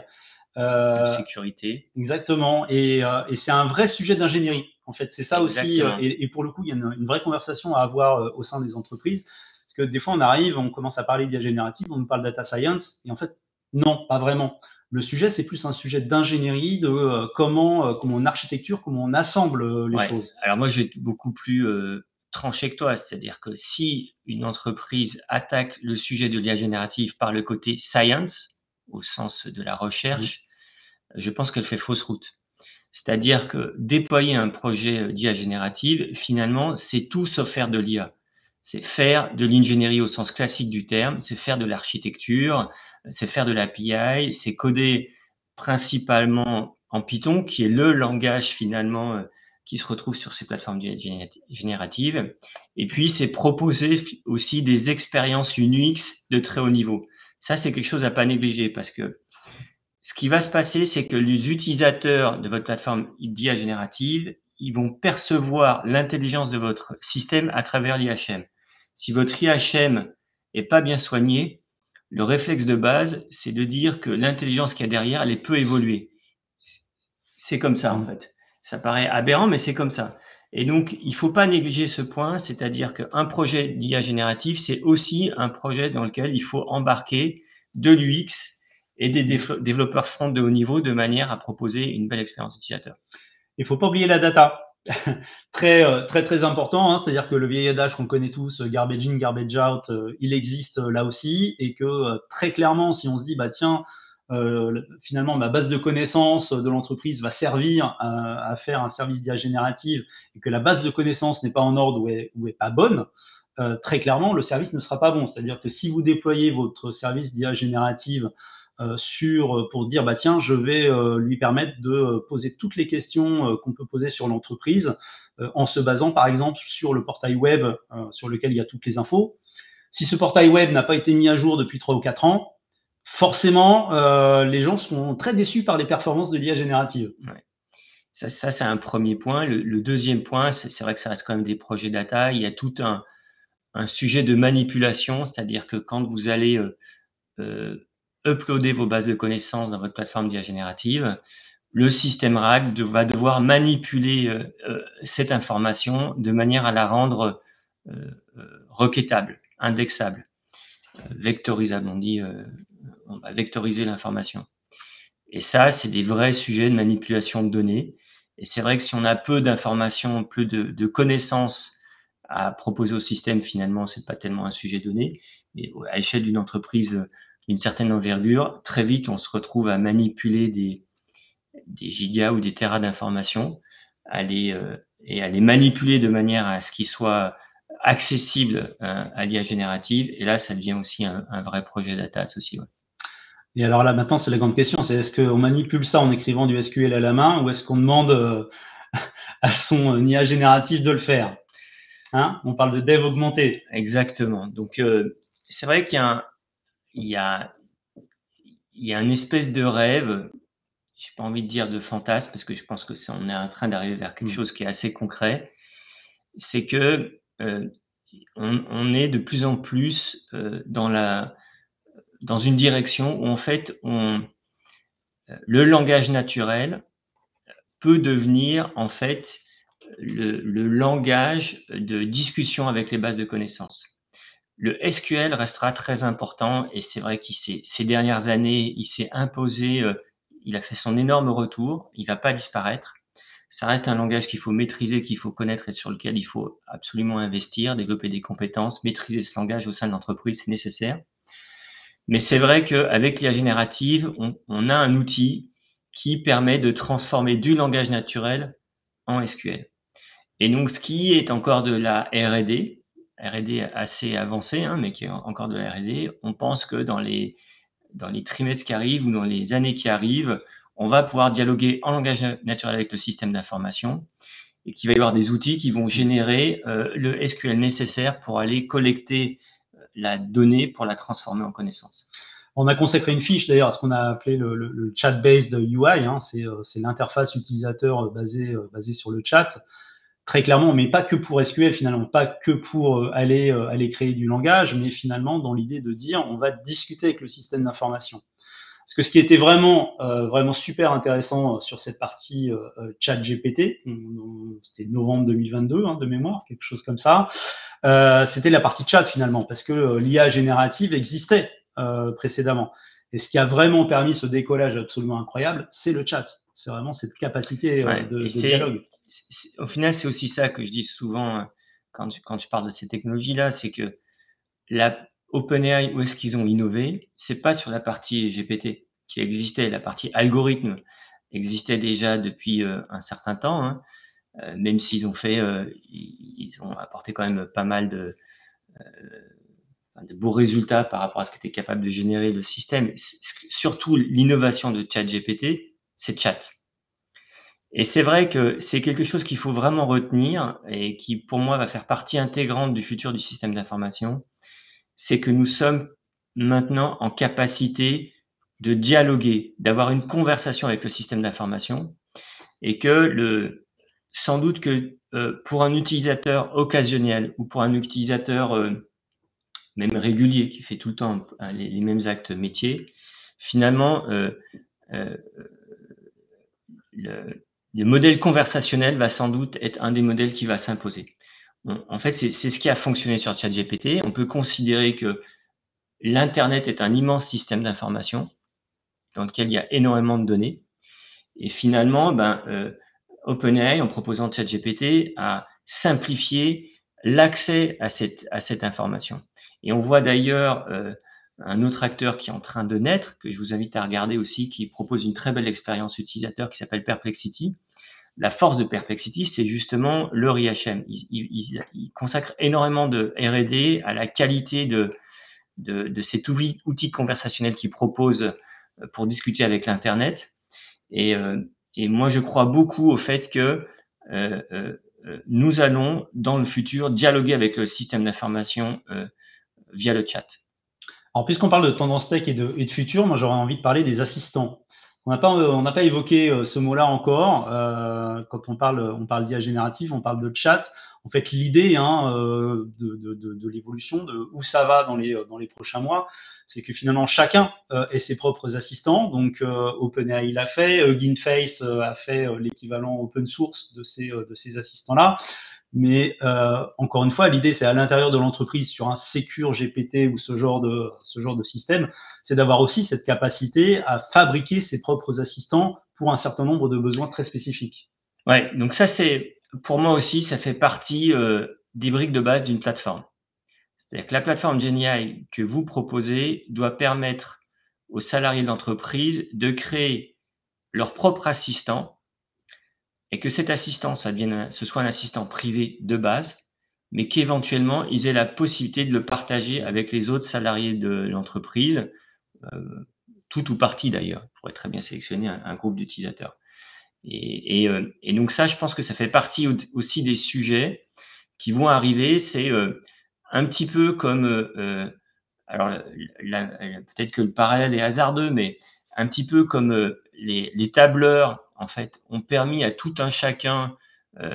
[SPEAKER 2] De sécurité.
[SPEAKER 1] Exactement. Et c'est un vrai sujet d'ingénierie. En fait, c'est ça
[SPEAKER 2] Exactement.
[SPEAKER 1] aussi. Et pour le coup, il y a une vraie conversation à avoir au sein des entreprises. Parce que des fois, on arrive, on commence à parler d'IA générative, on nous parle data science. Et en fait, non, pas vraiment. Le sujet, c'est plus un sujet d'ingénierie, de comment on architecture, comment on assemble les choses.
[SPEAKER 2] Alors moi, je vais être beaucoup plus tranché que toi. C'est-à-dire que si une entreprise attaque le sujet de l'IA générative par le côté science, au sens de la recherche, je pense qu'elle fait fausse route. C'est-à-dire que déployer un projet d'IA générative, finalement, c'est tout sauf faire de l'IA. C'est faire de l'ingénierie au sens classique du terme, c'est faire de l'architecture, c'est faire de l'API, c'est coder principalement en Python, qui est le langage finalement qui se retrouve sur ces plateformes génératives. Et puis, c'est proposer aussi des expériences UX de très haut niveau. Ça, c'est quelque chose à pas négliger parce que ce qui va se passer, c'est que les utilisateurs de votre plateforme d'IA générative, ils vont percevoir l'intelligence de votre système à travers l'IHM. Si votre IHM est pas bien soigné, le réflexe de base, c'est de dire que l'intelligence qu'il y a derrière, elle peut évoluer. C'est comme ça, en fait. Ça paraît aberrant, mais c'est comme ça. Et donc, il faut pas négliger ce point, c'est-à-dire qu'un projet d'IA générative, c'est aussi un projet dans lequel il faut embarquer de l'UX et des développeurs front de haut niveau de manière à proposer une belle expérience utilisateur.
[SPEAKER 1] Il faut pas oublier la data. Très important, hein, c'est-à-dire que le vieil adage qu'on connaît tous, garbage in, garbage out, il existe là aussi, et que très clairement, si on se dit, bah tiens, finalement, ma base de connaissances de l'entreprise va servir à faire un service d'IA générative, et que la base de connaissances n'est pas en ordre ou est pas bonne, très clairement, le service ne sera pas bon. C'est-à-dire que si vous déployez votre service d'IA générative pour dire bah tiens, je vais lui permettre de poser toutes les questions qu'on peut poser sur l'entreprise en se basant par exemple sur le portail web sur lequel il y a toutes les infos. Si ce portail web n'a pas été mis à jour depuis 3 ou 4 ans, forcément les gens seront très déçus par les performances de l'IA générative.
[SPEAKER 2] Ouais. Ça c'est un premier point. Le deuxième point, c'est vrai que ça reste quand même des projets data. Il y a tout un sujet de manipulation, c'est-à-dire que quand vous allez uploader vos bases de connaissances dans votre plateforme d'IA générative, le système RAG va devoir manipuler cette information de manière à la rendre requêtable, indexable, vectorisable. On va vectoriser l'information. Et ça, c'est des vrais sujets de manipulation de données. Et c'est vrai que si on a peu d'informations, peu de connaissances à proposer au système, finalement, c'est pas tellement un sujet donné. Mais à l'échelle d'une entreprise d'une certaine envergure, très vite, on se retrouve à manipuler des gigas ou des terras d'informations, et à les manipuler de manière à ce qu'ils soient accessibles à l'IA générative. Et là, ça devient aussi un vrai projet data associé. Ouais.
[SPEAKER 1] Et alors là, maintenant, c'est la grande question, c'est est-ce qu'on manipule ça en écrivant du SQL à la main ou est-ce qu'on demande à son IA génératif de le faire? Hein, on parle de dev augmenté.
[SPEAKER 2] Exactement. Donc, c'est vrai qu'il y a une espèce de rêve, j'ai pas envie de dire de fantasme, parce que je pense que on est en train d'arriver vers quelque chose qui est assez concret. C'est que on est de plus en plus dans une direction où en fait le langage naturel peut devenir en fait le langage de discussion avec les bases de connaissances. Le SQL restera très important et c'est vrai qu'il ces dernières années, il s'est imposé, il a fait son énorme retour, il va pas disparaître. Ça reste un langage qu'il faut maîtriser, qu'il faut connaître et sur lequel il faut absolument investir, développer des compétences, maîtriser ce langage au sein de l'entreprise, c'est nécessaire. Mais c'est vrai qu'avec l'IA générative, on a un outil qui permet de transformer du langage naturel en SQL. Et donc, ce qui est encore de la R&D, R&D assez avancée, hein, mais qui est encore de la R&D. On pense que dans les trimestres qui arrivent ou dans les années qui arrivent, on va pouvoir dialoguer en langage naturel avec le système d'information et qu'il va y avoir des outils qui vont générer le SQL nécessaire pour aller collecter la donnée pour la transformer en connaissance.
[SPEAKER 1] On a consacré une fiche d'ailleurs à ce qu'on a appelé le chat-based UI, hein, c'est l'interface utilisateur basée sur le chat. Très clairement, mais pas que pour SQL finalement, pas que pour aller créer du langage, mais finalement dans l'idée de dire on va discuter avec le système d'information. Parce que ce qui était vraiment super intéressant sur cette partie chat GPT, c'était novembre 2022 hein, de mémoire, quelque chose comme ça, c'était la partie chat finalement, parce que l'IA générative existait précédemment. Et ce qui a vraiment permis ce décollage absolument incroyable, c'est le chat. C'est vraiment cette capacité de dialogue.
[SPEAKER 2] Au final, c'est aussi ça que je dis souvent quand je parle de ces technologies-là, c'est que OpenAI, où est-ce qu'ils ont innové? C'est pas sur la partie GPT qui existait, la partie algorithme existait déjà depuis un certain temps, hein, même s'ils ont ils ont apporté quand même pas mal de beaux résultats par rapport à ce qu'était capable de générer le système. Surtout l'innovation de ChatGPT, c'est chat. Et c'est vrai que c'est quelque chose qu'il faut vraiment retenir et qui, pour moi, va faire partie intégrante du futur du système d'information. C'est que nous sommes maintenant en capacité de dialoguer, d'avoir une conversation avec le système d'information et que sans doute que pour un utilisateur occasionnel ou pour un utilisateur même régulier qui fait tout le temps les mêmes actes métiers, finalement, le modèle conversationnel va sans doute être un des modèles qui va s'imposer. En fait, c'est ce qui a fonctionné sur ChatGPT. On peut considérer que l'Internet est un immense système d'information dans lequel il y a énormément de données. Et finalement, OpenAI, en proposant ChatGPT, a simplifié l'accès à cette information. Et on voit d'ailleurs un autre acteur qui est en train de naître, que je vous invite à regarder aussi, qui propose une très belle expérience utilisateur qui s'appelle Perplexity. La force de Perplexity, c'est justement leur IHM. Ils consacrent énormément de R&D à la qualité de cet outil conversationnel qu'ils proposent pour discuter avec l'Internet. Et moi, je crois beaucoup au fait que nous allons, dans le futur, dialoguer avec le système d'information via le chat.
[SPEAKER 1] Alors, puisqu'on parle de tendance tech et de futur, moi, j'aurais envie de parler des assistants. On n'a pas évoqué ce mot-là encore. Quand on parle d'IA générative, on parle de chat. En fait, l'idée hein, de l'évolution, de où ça va dans les prochains mois, c'est que finalement chacun ait ses propres assistants. Donc, OpenAI l'a fait, Hugging Face a fait l'équivalent open source de ces assistants-là. Mais encore une fois, l'idée, c'est à l'intérieur de l'entreprise, sur un Secure GPT ou ce genre de système, c'est d'avoir aussi cette capacité à fabriquer ses propres assistants pour un certain nombre de besoins très spécifiques.
[SPEAKER 2] Ouais, donc ça, pour moi aussi, ça fait partie des briques de base d'une plateforme. C'est-à-dire que la plateforme GenAI que vous proposez doit permettre aux salariés de l'entreprise de créer leur propre assistant et que cet assistant, ce soit un assistant privé de base, mais qu'éventuellement, ils aient la possibilité de le partager avec les autres salariés de l'entreprise, tout ou partie d'ailleurs. Il pourrait très bien sélectionner un groupe d'utilisateurs. Et donc ça, je pense que ça fait partie aussi des sujets qui vont arriver. C'est un petit peu comme, alors peut-être que le parallèle est hasardeux, mais un petit peu comme les tableurs, en fait, ont permis à tout un chacun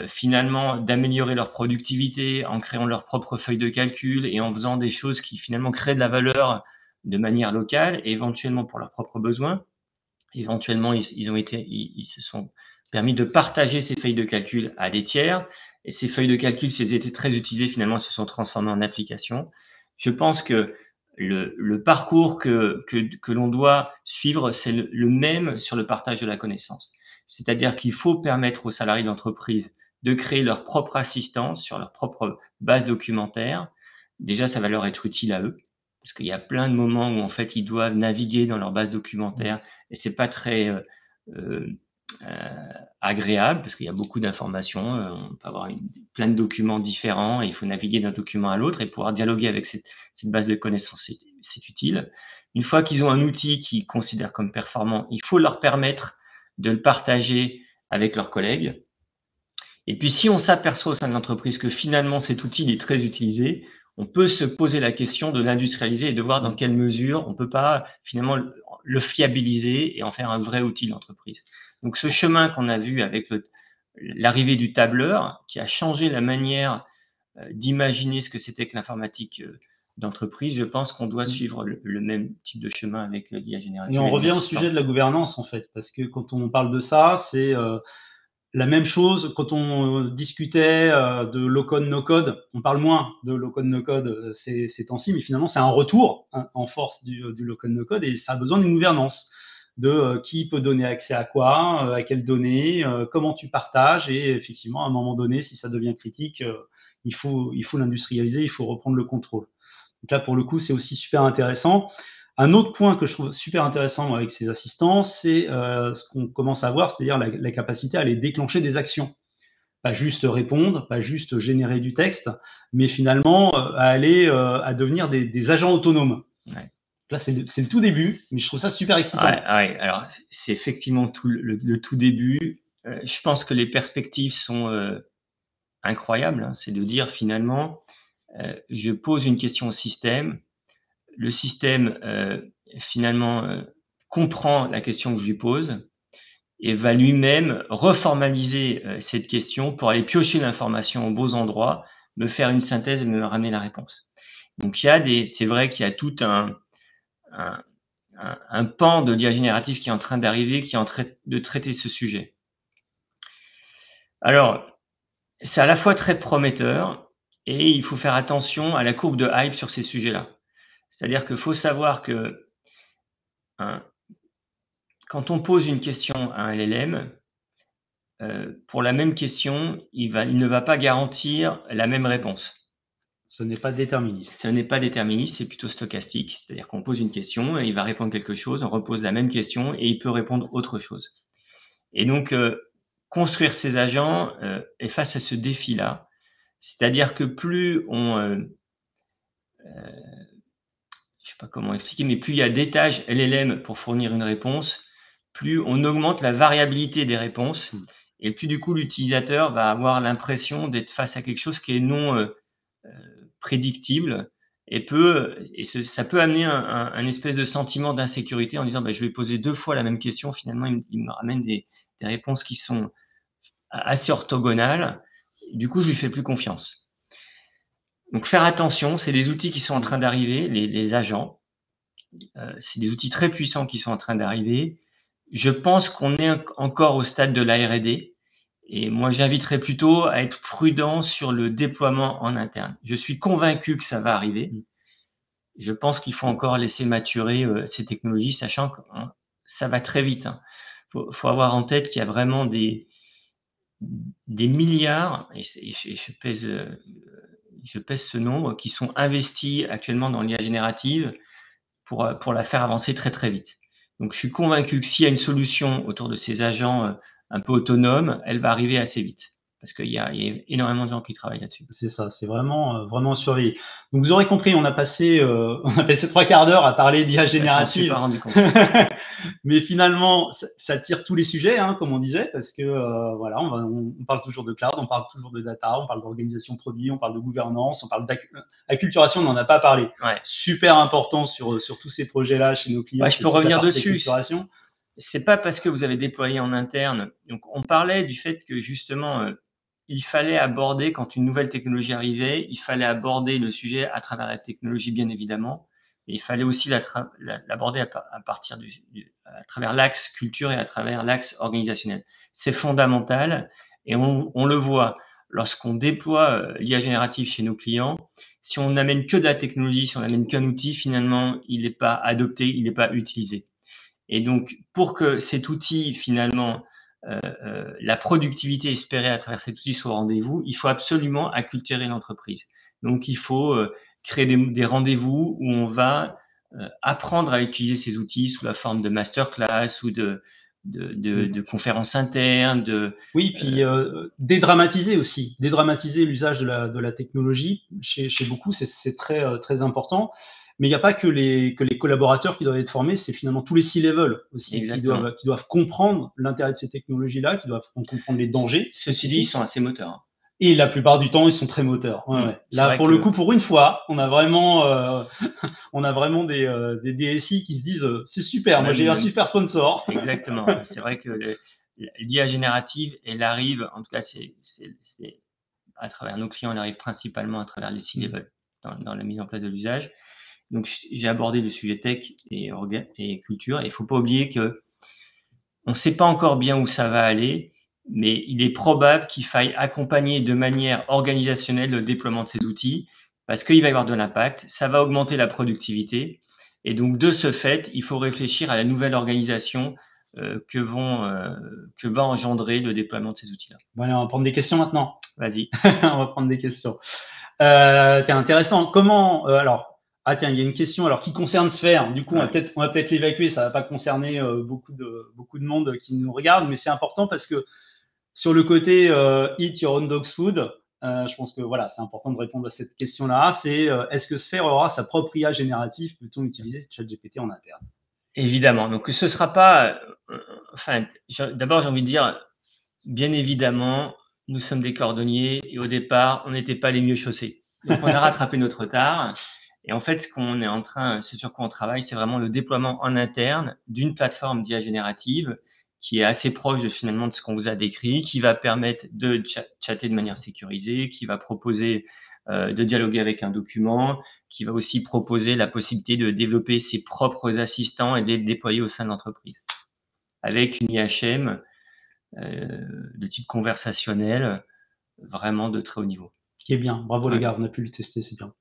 [SPEAKER 2] finalement d'améliorer leur productivité en créant leur propre feuille de calcul et en faisant des choses qui finalement créent de la valeur de manière locale et éventuellement pour leurs propres besoins. Éventuellement, ils se sont permis de partager ces feuilles de calcul à des tiers. Et ces feuilles de calcul, si elles étaient très utilisées, finalement, elles se sont transformées en applications. Je pense que le parcours que l'on doit suivre, c'est le même sur le partage de la connaissance. C'est-à-dire qu'il faut permettre aux salariés d'entreprise de créer leur propre assistance sur leur propre base documentaire. Déjà, ça va leur être utile à eux, parce qu'il y a plein de moments où en fait ils doivent naviguer dans leur base documentaire et c'est pas très agréable parce qu'il y a beaucoup d'informations. On peut avoir plein de documents différents et il faut naviguer d'un document à l'autre et pouvoir dialoguer avec cette base de connaissances, c'est utile. Une fois qu'ils ont un outil qu'ils considèrent comme performant, il faut leur permettre de le partager avec leurs collègues. Et puis, si on s'aperçoit au sein de l'entreprise que finalement cet outil est très utilisé, on peut se poser la question de l'industrialiser et de voir dans quelle mesure on peut pas finalement le fiabiliser et en faire un vrai outil d'entreprise. Donc, ce chemin qu'on a vu avec l'arrivée du tableur, qui a changé la manière d'imaginer ce que c'était que l'informatique d'entreprise, je pense qu'on doit suivre le même type de chemin avec l'IA générative.
[SPEAKER 1] Et on revient au sujet de la gouvernance, en fait, parce que quand on parle de ça, c'est la même chose quand on discutait de low-code, no-code. On parle moins de low-code, no-code ces temps-ci, mais finalement, c'est un retour en force du low-code, no-code, et ça a besoin d'une gouvernance de qui peut donner accès à quoi, à quelles données, comment tu partages, et effectivement, à un moment donné, si ça devient critique, il faut l'industrialiser, il faut reprendre le contrôle. Donc là, pour le coup, c'est aussi super intéressant. Un autre point que je trouve super intéressant avec ces assistants, c'est ce qu'on commence à voir, c'est-à-dire la capacité à aller déclencher des actions. Pas juste répondre, pas juste générer du texte, mais finalement à aller à devenir des agents autonomes.
[SPEAKER 2] Ouais.
[SPEAKER 1] Là, c'est le tout début, mais je trouve ça super excitant.
[SPEAKER 2] Ouais. Alors, c'est effectivement le tout début. Je pense que les perspectives sont incroyables. Hein. C'est de dire finalement, je pose une question au système, le système finalement comprend la question que je lui pose et va lui-même reformaliser cette question pour aller piocher l'information aux beaux endroits, me faire une synthèse et me ramener la réponse. Donc c'est vrai qu'il y a tout un pan de l'IA générative qui est en train d'arriver, qui est en train de traiter ce sujet. Alors, c'est à la fois très prometteur et il faut faire attention à la courbe de hype sur ces sujets-là. C'est-à-dire qu'il faut savoir que quand on pose une question à un LLM, pour la même question, il ne va pas garantir la même réponse.
[SPEAKER 1] Ce n'est pas déterministe.
[SPEAKER 2] Ce n'est pas déterministe, c'est plutôt stochastique. C'est-à-dire qu'on pose une question et il va répondre quelque chose, on repose la même question et il peut répondre autre chose. Et donc, construire ces agents est face à ce défi-là. C'est-à-dire que plus on... je ne sais pas comment expliquer, mais plus il y a d'étages LLM pour fournir une réponse, plus on augmente la variabilité des réponses et plus du coup l'utilisateur va avoir l'impression d'être face à quelque chose qui est non prédictible et ça peut amener un espèce de sentiment d'insécurité en disant bah, je vais poser 2 fois la même question, finalement il me ramène des réponses qui sont assez orthogonales, du coup je lui fais plus confiance. Donc faire attention, c'est des outils qui sont en train d'arriver, les agents. C'est des outils très puissants qui sont en train d'arriver. Je pense qu'on est encore au stade de la R&D et moi j'inviterais plutôt à être prudent sur le déploiement en interne. Je suis convaincu que ça va arriver. Je pense qu'il faut encore laisser maturer ces technologies, sachant que ça va très vite. Faut avoir en tête qu'il y a vraiment des milliards, et je pèse ce nombre, qui sont investis actuellement dans l'IA générative pour la faire avancer très très vite. Donc je suis convaincu que s'il y a une solution autour de ces agents un peu autonomes, elle va arriver assez vite. Parce qu'il y a énormément de gens qui travaillent là-dessus.
[SPEAKER 1] C'est ça, c'est vraiment surveillé. Donc vous aurez compris, on a passé 3 quarts d'heure à parler d'IA générative.
[SPEAKER 2] Je m'en suis pas rendu compte.
[SPEAKER 1] Mais finalement, ça tire tous les sujets, hein, comme on disait, parce que voilà, on parle toujours de cloud, on parle toujours de data, on parle d'organisation produit, on parle de gouvernance, on parle d'acculturation, on n'en a pas parlé.
[SPEAKER 2] Ouais.
[SPEAKER 1] Super important sur tous ces projets-là chez nos clients.
[SPEAKER 2] Ouais, je peux revenir dessus. C'est pas parce que vous avez déployé en interne. Donc, on parlait du fait que justement, il fallait aborder, quand une nouvelle technologie arrivait, il fallait aborder le sujet à travers la technologie, bien évidemment. Et il fallait aussi l'aborder à travers l'axe culture et à travers l'axe organisationnel. C'est fondamental et on le voit lorsqu'on déploie l'IA générative chez nos clients. Si on n'amène que de la technologie, si on n'amène qu'un outil, finalement, il n'est pas adopté, il n'est pas utilisé. Et donc, pour que cet outil, finalement, la productivité espérée à travers cet outil soit au rendez-vous, il faut absolument acculturer l'entreprise. Donc, il faut créer des rendez-vous où on va apprendre à utiliser ces outils sous la forme de masterclass ou de conférences internes,
[SPEAKER 1] Oui, puis dédramatiser aussi, dédramatiser l'usage de la technologie chez beaucoup, c'est très important. Mais il n'y a pas que les collaborateurs qui doivent être formés, c'est finalement tous les C-level aussi qui doivent comprendre l'intérêt de ces technologies-là, qui doivent comprendre les dangers.
[SPEAKER 2] Ceci dit, ils sont assez moteurs.
[SPEAKER 1] Et la plupart du temps, ils sont très moteurs. Ouais. Là, pour le coup, pour une fois, on a vraiment des DSI qui se disent c'est super, moi j'ai un super sponsor.
[SPEAKER 2] Exactement. C'est vrai que l'IA générative, elle arrive, en tout cas, c'est à travers nos clients, elle arrive principalement à travers les C-level dans la mise en place de l'usage. Donc, j'ai abordé le sujet tech et culture. Et il ne faut pas oublier que on ne sait pas encore bien où ça va aller, mais il est probable qu'il faille accompagner de manière organisationnelle le déploiement de ces outils parce qu'il va y avoir de l'impact, ça va augmenter la productivité. Et donc, de ce fait, il faut réfléchir à la nouvelle organisation que va engendrer le déploiement de ces outils-là.
[SPEAKER 1] Bon, allez, on va prendre des questions maintenant.
[SPEAKER 2] Vas-y.
[SPEAKER 1] On va prendre des questions. Tiens, intéressant. Comment tiens, il y a une question alors qui concerne Sphère. Du coup, on va peut-être l'évacuer. Ça va pas concerner beaucoup de monde qui nous regarde, mais c'est important parce que sur le côté eat your own dog's food, je pense que voilà, c'est important de répondre à cette question-là. C'est est-ce que Sphère aura sa propre IA générative? Peut-on utiliser ChatGPT en interne?
[SPEAKER 2] Évidemment. Donc, ce sera pas. D'abord, j'ai envie de dire, bien évidemment, nous sommes des cordonniers et au départ, on n'était pas les mieux chaussés. Donc, on a rattrapé notre retard. Et en fait, ce sur quoi on travaille, c'est vraiment le déploiement en interne d'une plateforme d'IA générative qui est assez proche finalement de ce qu'on vous a décrit, qui va permettre de chatter de manière sécurisée, qui va proposer de dialoguer avec un document, qui va aussi proposer la possibilité de développer ses propres assistants et de les déployer au sein de l'entreprise. Avec une IHM de type conversationnel, vraiment de très haut niveau.
[SPEAKER 1] Qui est bien. Bravo les gars, on a pu le tester, c'est bien.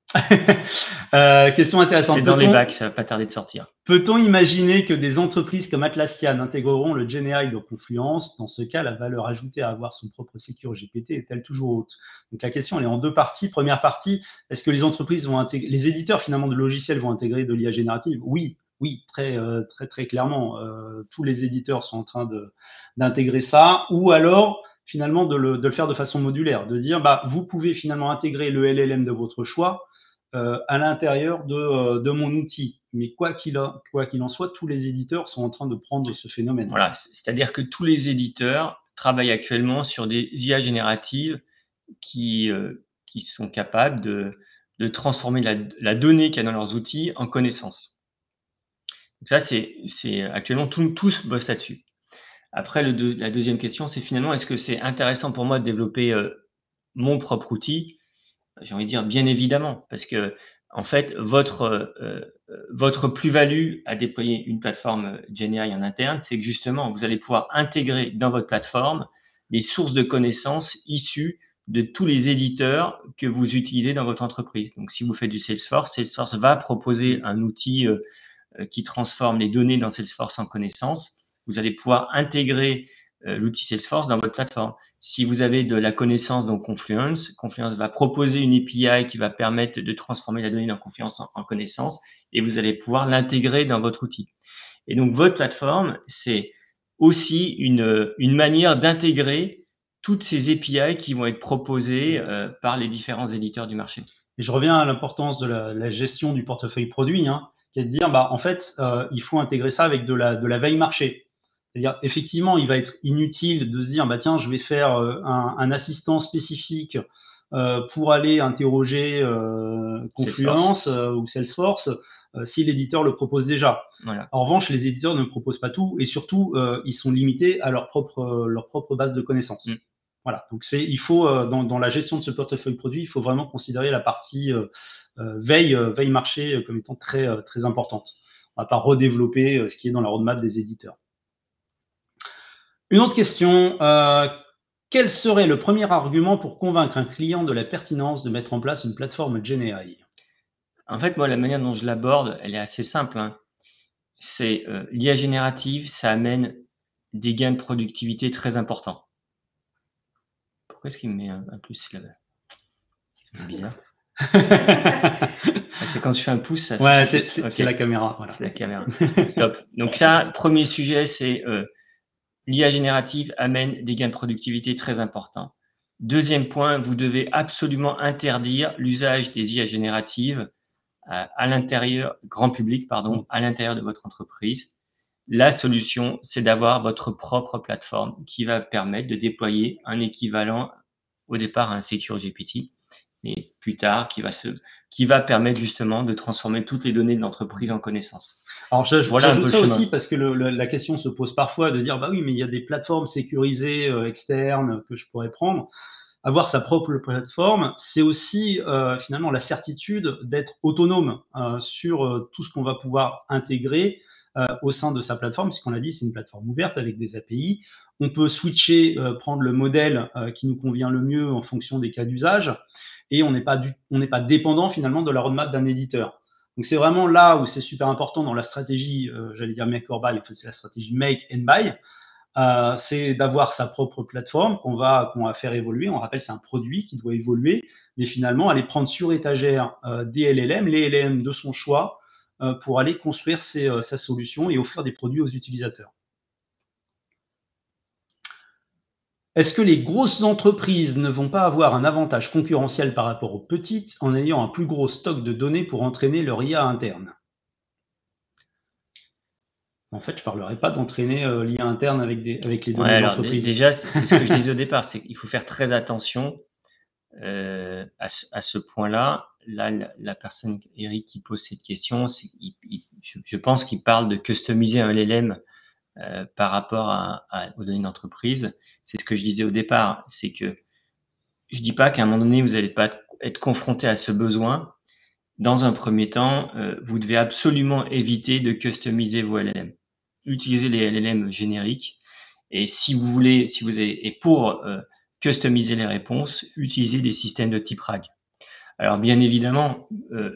[SPEAKER 1] Question intéressante.
[SPEAKER 2] C'est dans les bacs, ça va pas tarder de sortir.
[SPEAKER 1] Peut-on imaginer que des entreprises comme Atlassian intégreront le GenAI dans Confluence? Dans ce cas, la valeur ajoutée à avoir son propre Secure GPT est-elle toujours haute? Donc la question, elle est en deux parties. Première partie, est-ce que les entreprises vont intégrer, les éditeurs finalement de logiciels vont intégrer de l'IA générative? Oui, très clairement. Tous les éditeurs sont en train d'intégrer ça. Ou alors, finalement, de le faire de façon modulaire, de dire, vous pouvez finalement intégrer le LLM de votre choix à l'intérieur de mon outil. Mais quoi qu'il en soit, tous les éditeurs sont en train de prendre ce phénomène.
[SPEAKER 2] Voilà, c'est-à-dire que tous les éditeurs travaillent actuellement sur des IA génératives qui sont capables de transformer la donnée qu'il y a dans leurs outils en connaissances. Donc ça, c'est actuellement tous bossent là-dessus. Après, la deuxième question, c'est finalement, est-ce que c'est intéressant pour moi de développer mon propre outil? J'ai envie de dire bien évidemment, parce que en fait, votre plus-value à déployer une plateforme GenAI en interne, c'est que justement, vous allez pouvoir intégrer dans votre plateforme des sources de connaissances issues de tous les éditeurs que vous utilisez dans votre entreprise. Donc, si vous faites du Salesforce, Salesforce va proposer un outil qui transforme les données dans Salesforce en connaissances. Vous allez pouvoir intégrer l'outil Salesforce dans votre plateforme. Si vous avez de la connaissance dans Confluence va proposer une API qui va permettre de transformer la donnée dans Confluence en connaissance et vous allez pouvoir l'intégrer dans votre outil. Et donc, votre plateforme, c'est aussi une manière d'intégrer toutes ces API qui vont être proposées par les différents éditeurs du marché.
[SPEAKER 1] Et je reviens à l'importance de la gestion du portefeuille produit, qui est de dire, en fait, il faut intégrer ça avec de la veille marché. C'est-à-dire, effectivement, il va être inutile de se dire, tiens, je vais faire un assistant spécifique pour aller interroger Confluence ou Salesforce si l'éditeur le propose déjà.
[SPEAKER 2] Voilà.
[SPEAKER 1] En revanche, les éditeurs ne proposent pas tout et surtout, ils sont limités à leur propre base de connaissances. Voilà, donc il faut dans la gestion de ce portefeuille produit, il faut vraiment considérer la partie veille marché comme étant très importante. On ne va pas redévelopper ce qui est dans la roadmap des éditeurs. Une autre question, quel serait le premier argument pour convaincre un client de la pertinence de mettre en place une plateforme GenAI?
[SPEAKER 2] En fait, moi, la manière dont je l'aborde, elle est assez simple. C'est l'IA générative, ça amène des gains de productivité très importants. Pourquoi est-ce qu'il me met un plus là-bas? C'est bizarre. C'est quand je fais un pouce, ça fait
[SPEAKER 1] c'est la caméra. Voilà.
[SPEAKER 2] C'est la caméra. Top. Donc ça, premier sujet, c'est l'IA générative amène des gains de productivité très importants. Deuxième point, vous devez absolument interdire l'usage des IA génératives à l'intérieur, grand public, pardon, à l'intérieur de votre entreprise. La solution, c'est d'avoir votre propre plateforme qui va permettre de déployer un équivalent au départ à un Secure GPT, et plus tard qui va permettre justement de transformer toutes les données de l'entreprise en connaissances.
[SPEAKER 1] Alors,
[SPEAKER 2] Voilà un peu le
[SPEAKER 1] j'ajouterais
[SPEAKER 2] chemin.
[SPEAKER 1] aussi, parce que la question se pose parfois de dire, bah oui, mais il y a des plateformes sécurisées externes que je pourrais prendre. Avoir sa propre plateforme, c'est aussi finalement la certitude d'être autonome sur tout ce qu'on va pouvoir intégrer au sein de sa plateforme, puisqu'on l'a dit, c'est une plateforme ouverte avec des API. On peut switcher, prendre le modèle qui nous convient le mieux en fonction des cas d'usage, et on n'est pas dépendant finalement de la roadmap d'un éditeur. Donc c'est vraiment là où c'est super important dans la stratégie, j'allais dire make or buy, en fait c'est la stratégie make and buy. C'est d'avoir sa propre plateforme qu'on va faire évoluer. On rappelle, c'est un produit qui doit évoluer, mais finalement, aller prendre sur étagère des LLM, les LLM de son choix, pour aller construire sa solution et offrir des produits aux utilisateurs. Est-ce que les grosses entreprises ne vont pas avoir un avantage concurrentiel par rapport aux petites en ayant un plus gros stock de données pour entraîner leur IA interne? En fait, je ne parlerai pas d'entraîner l'IA interne avec les données de
[SPEAKER 2] Alors
[SPEAKER 1] l'entreprise.
[SPEAKER 2] déjà, c'est ce que je disais au départ, c'est qu'il faut faire très attention à ce point-là. Là, la personne, Eric, qui pose cette question, je pense qu'il parle de customiser un LLM par rapport aux données d'entreprise. C'est ce que je disais au départ, c'est que je dis pas qu'à un moment donné, vous n'allez pas être confronté à ce besoin. Dans un premier temps, vous devez absolument éviter de customiser vos LLM. Utilisez les LLM génériques. Et si vous voulez, et pour customiser les réponses, utilisez des systèmes de type RAG. Alors bien évidemment,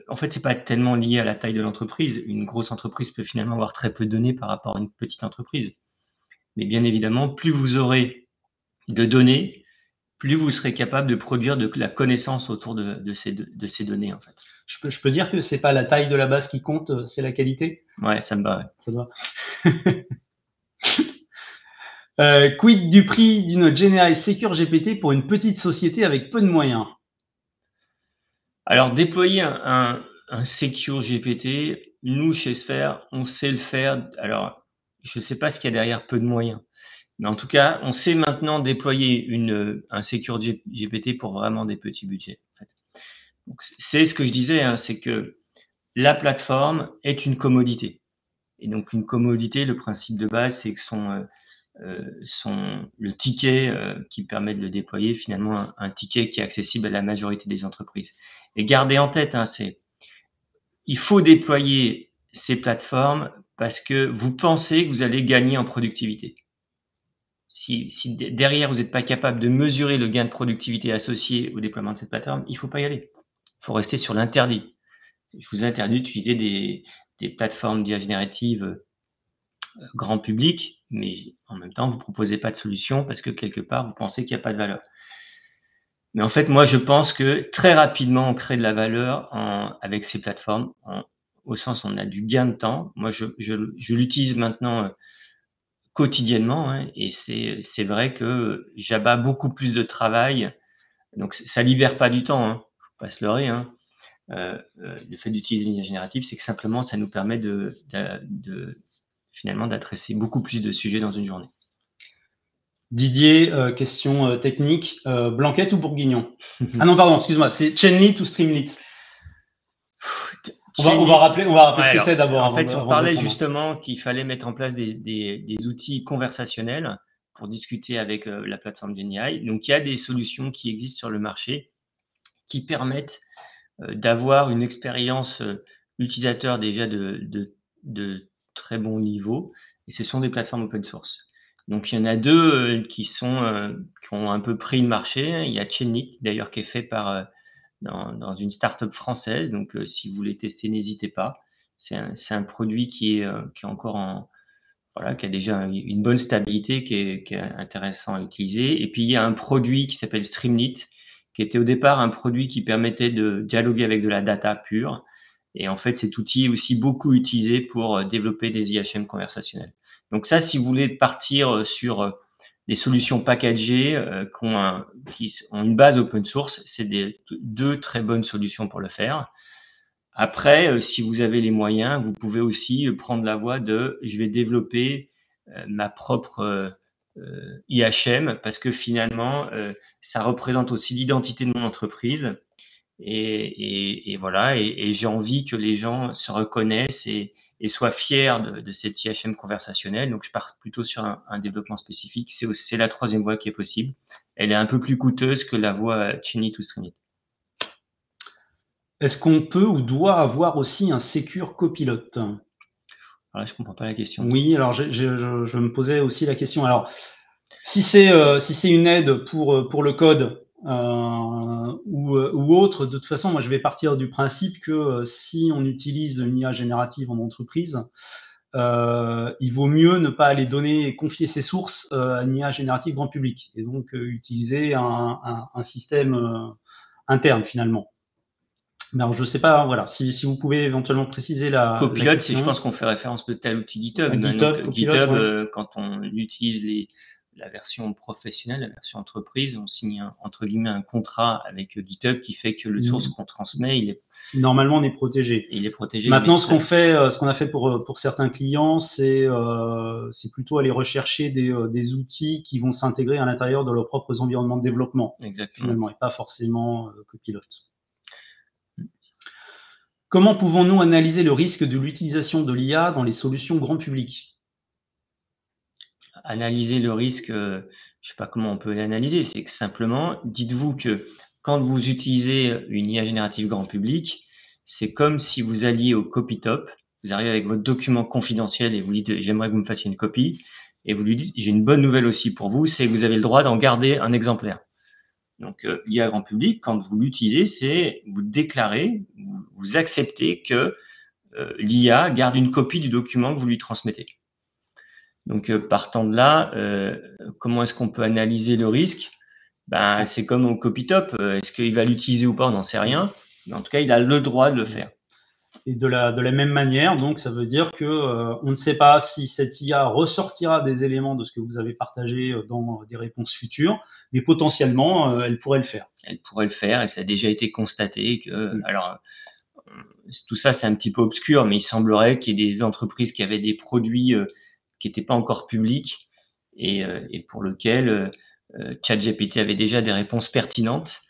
[SPEAKER 2] en fait, c'est pas tellement lié à la taille de l'entreprise. Une grosse entreprise peut finalement avoir très peu de données par rapport à une petite entreprise. Mais bien évidemment, plus vous aurez de données, plus vous serez capable de produire de la connaissance autour de ces données, en fait.
[SPEAKER 1] Je peux dire que c'est pas la taille de la base qui compte, c'est la qualité?
[SPEAKER 2] Ouais, ça me va. Ouais.
[SPEAKER 1] Ça doit. Quid du prix d'une GenAI Secure GPT pour une petite société avec peu de moyens?
[SPEAKER 2] Alors, déployer un Secure GPT, nous, chez Sphere, on sait le faire. Alors, je ne sais pas ce qu'il y a derrière peu de moyens. Mais en tout cas, on sait maintenant déployer un Secure GPT pour vraiment des petits budgets. En fait. Donc, c'est ce que je disais, hein, c'est que la plateforme est une commodité. Et donc, une commodité, le principe de base, c'est que le ticket qui permet de le déployer, finalement, un ticket qui est accessible à la majorité des entreprises. Et gardez en tête, hein, il faut déployer ces plateformes parce que vous pensez que vous allez gagner en productivité. Si derrière, vous n'êtes pas capable de mesurer le gain de productivité associé au déploiement de cette plateforme, il ne faut pas y aller. Il faut rester sur l'interdit. Je vous interdis d'utiliser des plateformes d'IA générative grand public, mais en même temps, vous ne proposez pas de solution parce que quelque part, vous pensez qu'il n'y a pas de valeur. Mais en fait, moi, je pense que très rapidement, on crée de la valeur avec ces plateformes, au sens où on a du gain de temps. Moi, je l'utilise maintenant quotidiennement, hein, et c'est vrai que j'abats beaucoup plus de travail. Donc, ça libère pas du temps, hein, faut pas se leurrer. Hein. Le fait d'utiliser l'IA générative, c'est que simplement, ça nous permet finalement d'adresser beaucoup plus de sujets dans une journée.
[SPEAKER 1] Didier, question technique, Blanquette ou Bourguignon? Ah non, pardon, excuse-moi, c'est Chainlit ou Streamlit? On va rappeler ce que c'est d'abord.
[SPEAKER 2] En fait, on parlait justement qu'il fallait mettre en place des outils conversationnels pour discuter avec la plateforme GenAI. Donc, il y a des solutions qui existent sur le marché qui permettent d'avoir une expérience utilisateur déjà de très bon niveau. Et ce sont des plateformes open source. Donc, il y en a deux qui ont un peu pris le marché. Il y a Chainlit, d'ailleurs, qui est fait dans une start-up française. Donc, si vous voulez tester, n'hésitez pas. C'est un produit qui est encore qui a déjà une bonne stabilité, qui est intéressant à utiliser. Et puis, il y a un produit qui s'appelle Streamlit, qui était au départ un produit qui permettait de dialoguer avec de la data pure. Et en fait, cet outil est aussi beaucoup utilisé pour développer des IHM conversationnels. Donc ça, si vous voulez partir sur des solutions packagées qui ont une base open source, c'est deux très bonnes solutions pour le faire. Après, si vous avez les moyens, vous pouvez aussi prendre la voie de je vais développer ma propre IHM parce que finalement, ça représente aussi l'identité de mon entreprise. Et voilà, et j'ai envie que les gens se reconnaissent et soient fiers de cette IHM conversationnelle. Donc, je pars plutôt sur un développement spécifique. C'est la troisième voie qui est possible. Elle est un peu plus coûteuse que la voie Chainit ou Streamlit.
[SPEAKER 1] Est-ce qu'on peut ou doit avoir aussi un Secure Copilot?
[SPEAKER 2] Alors là, je comprends pas la question.
[SPEAKER 1] Oui, alors je me posais aussi la question. Alors, si c'est une aide pour le code ou autre, de toute façon, moi je vais partir du principe que si on utilise une IA générative en entreprise, il vaut mieux ne pas aller donner et confier ses sources à une IA générative grand public et donc utiliser un système interne finalement. Mais alors, je sais pas, voilà, si vous pouvez éventuellement préciser la
[SPEAKER 2] Copilot,
[SPEAKER 1] question.
[SPEAKER 2] je pense qu'on fait référence peut-être à l'outil GitHub.
[SPEAKER 1] GitHub, Copilot, ouais.
[SPEAKER 2] Quand on utilise la version professionnelle, la version entreprise, on signe entre guillemets un contrat avec GitHub qui fait que le source qu'on transmet,
[SPEAKER 1] normalement on est protégé.
[SPEAKER 2] Il est protégé.
[SPEAKER 1] Maintenant, ce qu'on a fait pour certains clients, c'est plutôt aller rechercher des outils qui vont s'intégrer à l'intérieur de leurs propres environnements de développement.
[SPEAKER 2] Exactement.
[SPEAKER 1] Finalement, et pas forcément Copilot. Comment pouvons-nous analyser le risque de l'utilisation de l'IA dans les solutions grand public?
[SPEAKER 2] Analyser le risque, je sais pas comment on peut l'analyser. C'est que simplement, dites-vous que quand vous utilisez une IA générative grand public, c'est comme si vous alliez au Copytop, vous arrivez avec votre document confidentiel et vous dites j'aimerais que vous me fassiez une copie, et vous lui dites j'ai une bonne nouvelle aussi pour vous, c'est que vous avez le droit d'en garder un exemplaire. Donc l'IA grand public, quand vous l'utilisez, c'est vous déclarez, vous acceptez que l'IA garde une copie du document que vous lui transmettez. Donc partant de là, comment est-ce qu'on peut analyser le risque? C'est comme au Copytop, est-ce qu'il va l'utiliser ou pas? On n'en sait rien. Mais en tout cas, il a le droit de le faire.
[SPEAKER 1] Et de la même manière, donc ça veut dire que on ne sait pas si cette IA ressortira des éléments de ce que vous avez partagé dans des réponses futures, mais potentiellement elle pourrait le faire.
[SPEAKER 2] Elle pourrait le faire et ça a déjà été constaté que alors tout ça c'est un petit peu obscur, mais il semblerait qu'il y ait des entreprises qui avaient des produits qui n'étaient pas encore publics et pour lequel ChatGPT avait déjà des réponses pertinentes.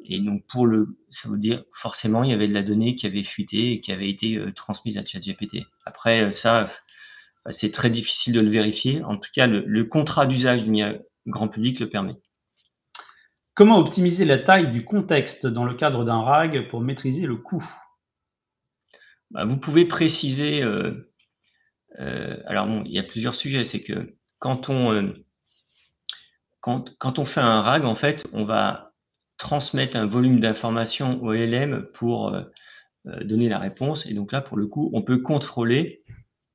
[SPEAKER 2] Et donc ça veut dire forcément il y avait de la donnée qui avait fuité et qui avait été transmise à ChatGPT. Après ça, c'est très difficile de le vérifier. En tout cas, le contrat d'usage du grand public le permet.
[SPEAKER 1] Comment optimiser la taille du contexte dans le cadre d'un RAG pour maîtriser le coût?
[SPEAKER 2] Vous pouvez préciser. Alors bon, il y a plusieurs sujets. C'est que quand on fait un RAG, en fait, on va transmettre un volume d'informations au LLM pour donner la réponse. Et donc là, pour le coup, on peut contrôler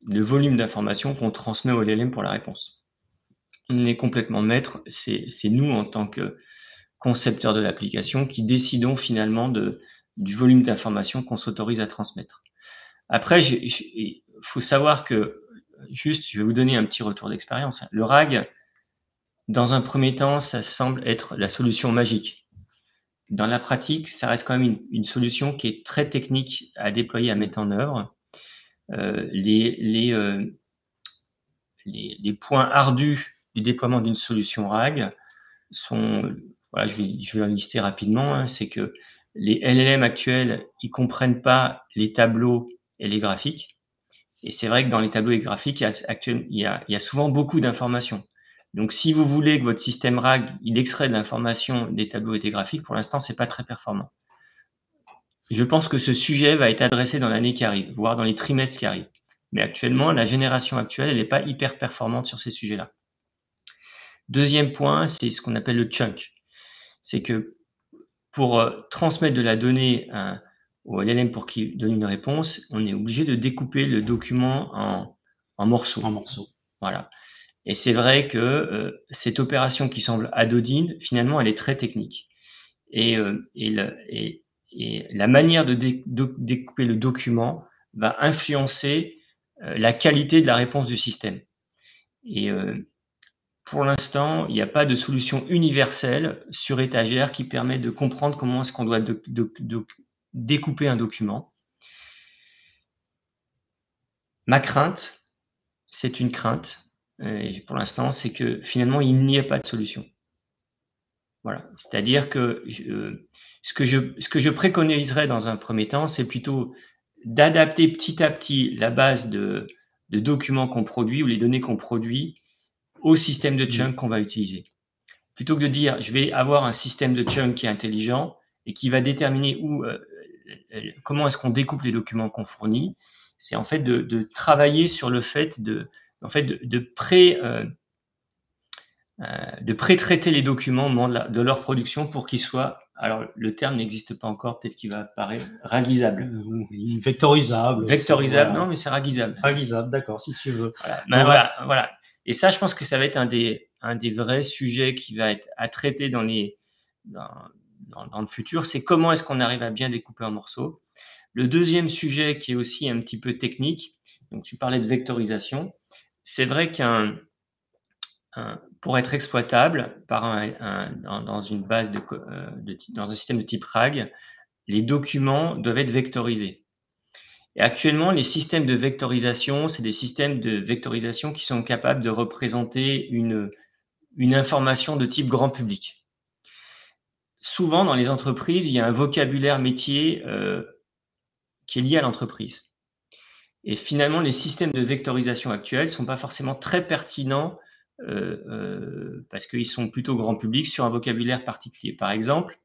[SPEAKER 2] le volume d'informations qu'on transmet au LLM pour la réponse. On est complètement maître. C'est nous, en tant que concepteurs de l'application, qui décidons finalement du volume d'informations qu'on s'autorise à transmettre. Après, il faut savoir que, juste, je vais vous donner un petit retour d'expérience. Le RAG, dans un premier temps, ça semble être la solution magique. Dans la pratique, ça reste quand même une solution qui est très technique à déployer, à mettre en œuvre. Les points ardus du déploiement d'une solution RAG sont, voilà, je vais en lister rapidement, c'est que les LLM actuels, ils comprennent pas les tableaux et les graphiques. Et c'est vrai que dans les tableaux et les graphiques, il y a souvent beaucoup d'informations. Donc, si vous voulez que votre système RAG, il extrait de l'information des tableaux et des graphiques, pour l'instant, c'est pas très performant. Je pense que ce sujet va être adressé dans l'année qui arrive, voire dans les trimestres qui arrivent. Mais actuellement, la génération actuelle, elle n'est pas hyper performante sur ces sujets-là. Deuxième point, c'est ce qu'on appelle le chunk. C'est que pour transmettre de la donnée au LLM pour qu'il donne une réponse, on est obligé de découper le document en morceaux. Voilà. Et c'est vrai que cette opération qui semble anodine, finalement, elle est très technique. Et la manière de découper le document va influencer la qualité de la réponse du système. Et pour l'instant, il n'y a pas de solution universelle sur étagère qui permet de comprendre comment est-ce qu'on doit découper un document. Ma crainte, c'est une crainte, pour l'instant, c'est que finalement, il n'y ait pas de solution. Voilà. C'est-à-dire que ce que je préconiserais dans un premier temps, c'est plutôt d'adapter petit à petit la base de documents qu'on produit ou les données qu'on produit au système de chunk qu'on va utiliser. Plutôt que de dire, je vais avoir un système de chunk qui est intelligent et qui va déterminer comment est-ce qu'on découpe les documents qu'on fournit, c'est en fait de travailler sur le fait de pré-traiter les documents au moment de leur production pour qu'ils soient, alors le terme n'existe pas encore, peut-être qu'il va apparaître, raguisable.
[SPEAKER 1] Vectorisable.
[SPEAKER 2] Vectorisable, voilà. Non, mais c'est raguisable.
[SPEAKER 1] Raguisable, d'accord, si tu veux.
[SPEAKER 2] Voilà. Voilà. Et ça, je pense que ça va être un des vrais sujets qui va être à traiter dans le futur, c'est comment est-ce qu'on arrive à bien découper en morceaux. Le deuxième sujet qui est aussi un petit peu technique, donc tu parlais de vectorisation, c'est vrai pour être exploitable dans une base dans un système de type RAG, les documents doivent être vectorisés. Et actuellement, les systèmes de vectorisation, c'est des systèmes de vectorisation qui sont capables de représenter une information de type grand public. Souvent, dans les entreprises, il y a un vocabulaire métier qui est lié à l'entreprise. Et finalement, les systèmes de vectorisation actuels ne sont pas forcément très pertinents parce qu'ils sont plutôt grand public sur un vocabulaire particulier. Par exemple,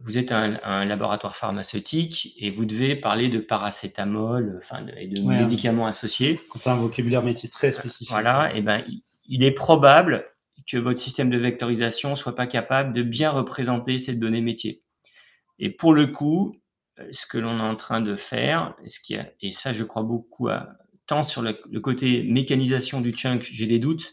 [SPEAKER 2] vous êtes un laboratoire pharmaceutique et vous devez parler de paracétamol et de médicaments associés.
[SPEAKER 1] C'est un vocabulaire métier très spécifique.
[SPEAKER 2] Voilà, et ben, il est probable que votre système de vectorisation ne soit pas capable de bien représenter cette donnée métier. Et pour le coup, ce que l'on est en train de faire, et ça je crois beaucoup tant sur le côté mécanisation du chunk, j'ai des doutes,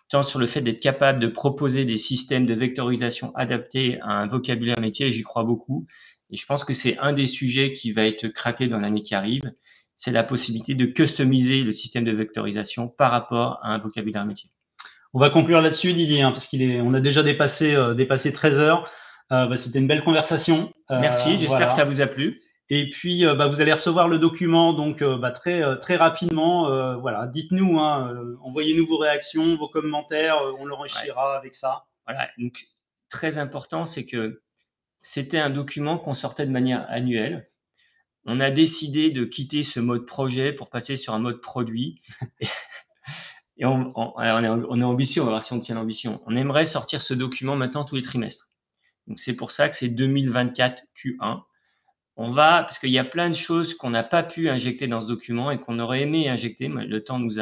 [SPEAKER 2] tant sur le fait d'être capable de proposer des systèmes de vectorisation adaptés à un vocabulaire métier, j'y crois beaucoup. Et je pense que c'est un des sujets qui va être craqué dans l'année qui arrive, c'est la possibilité de customiser le système de vectorisation par rapport à un vocabulaire métier.
[SPEAKER 1] On va conclure là-dessus, Didier, parce on a déjà dépassé 13 heures. C'était une belle conversation.
[SPEAKER 2] Merci, j'espère que ça vous a plu.
[SPEAKER 1] Et puis, vous allez recevoir le document donc très rapidement. Voilà, dites-nous, envoyez-nous vos réactions, vos commentaires, on l'enrichira avec ça.
[SPEAKER 2] Voilà, donc très important, c'est que c'était un document qu'on sortait de manière annuelle. On a décidé de quitter ce mode projet pour passer sur un mode produit. Et on est ambitieux, on va voir si on tient l'ambition. On aimerait sortir ce document maintenant tous les trimestres. Donc c'est pour ça que c'est 2024 Q1. Parce qu'il y a plein de choses qu'on n'a pas pu injecter dans ce document et qu'on aurait aimé injecter, mais le temps nous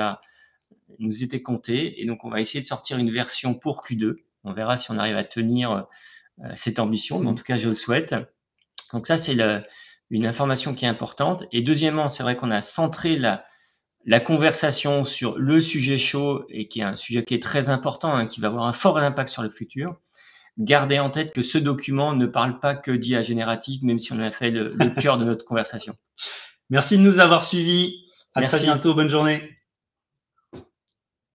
[SPEAKER 2] était compté. Et donc on va essayer de sortir une version pour Q2. On verra si on arrive à tenir cette ambition, mais en tout cas je le souhaite. Donc ça c'est une information qui est importante. Et deuxièmement, c'est vrai qu'on a centré la conversation sur le sujet chaud et qui est un sujet qui est très important, qui va avoir un fort impact sur le futur. Gardez en tête que ce document ne parle pas que d'IA générative, même si on a fait le cœur de notre conversation.
[SPEAKER 1] Merci de nous avoir suivis. À très bientôt. Bonne journée.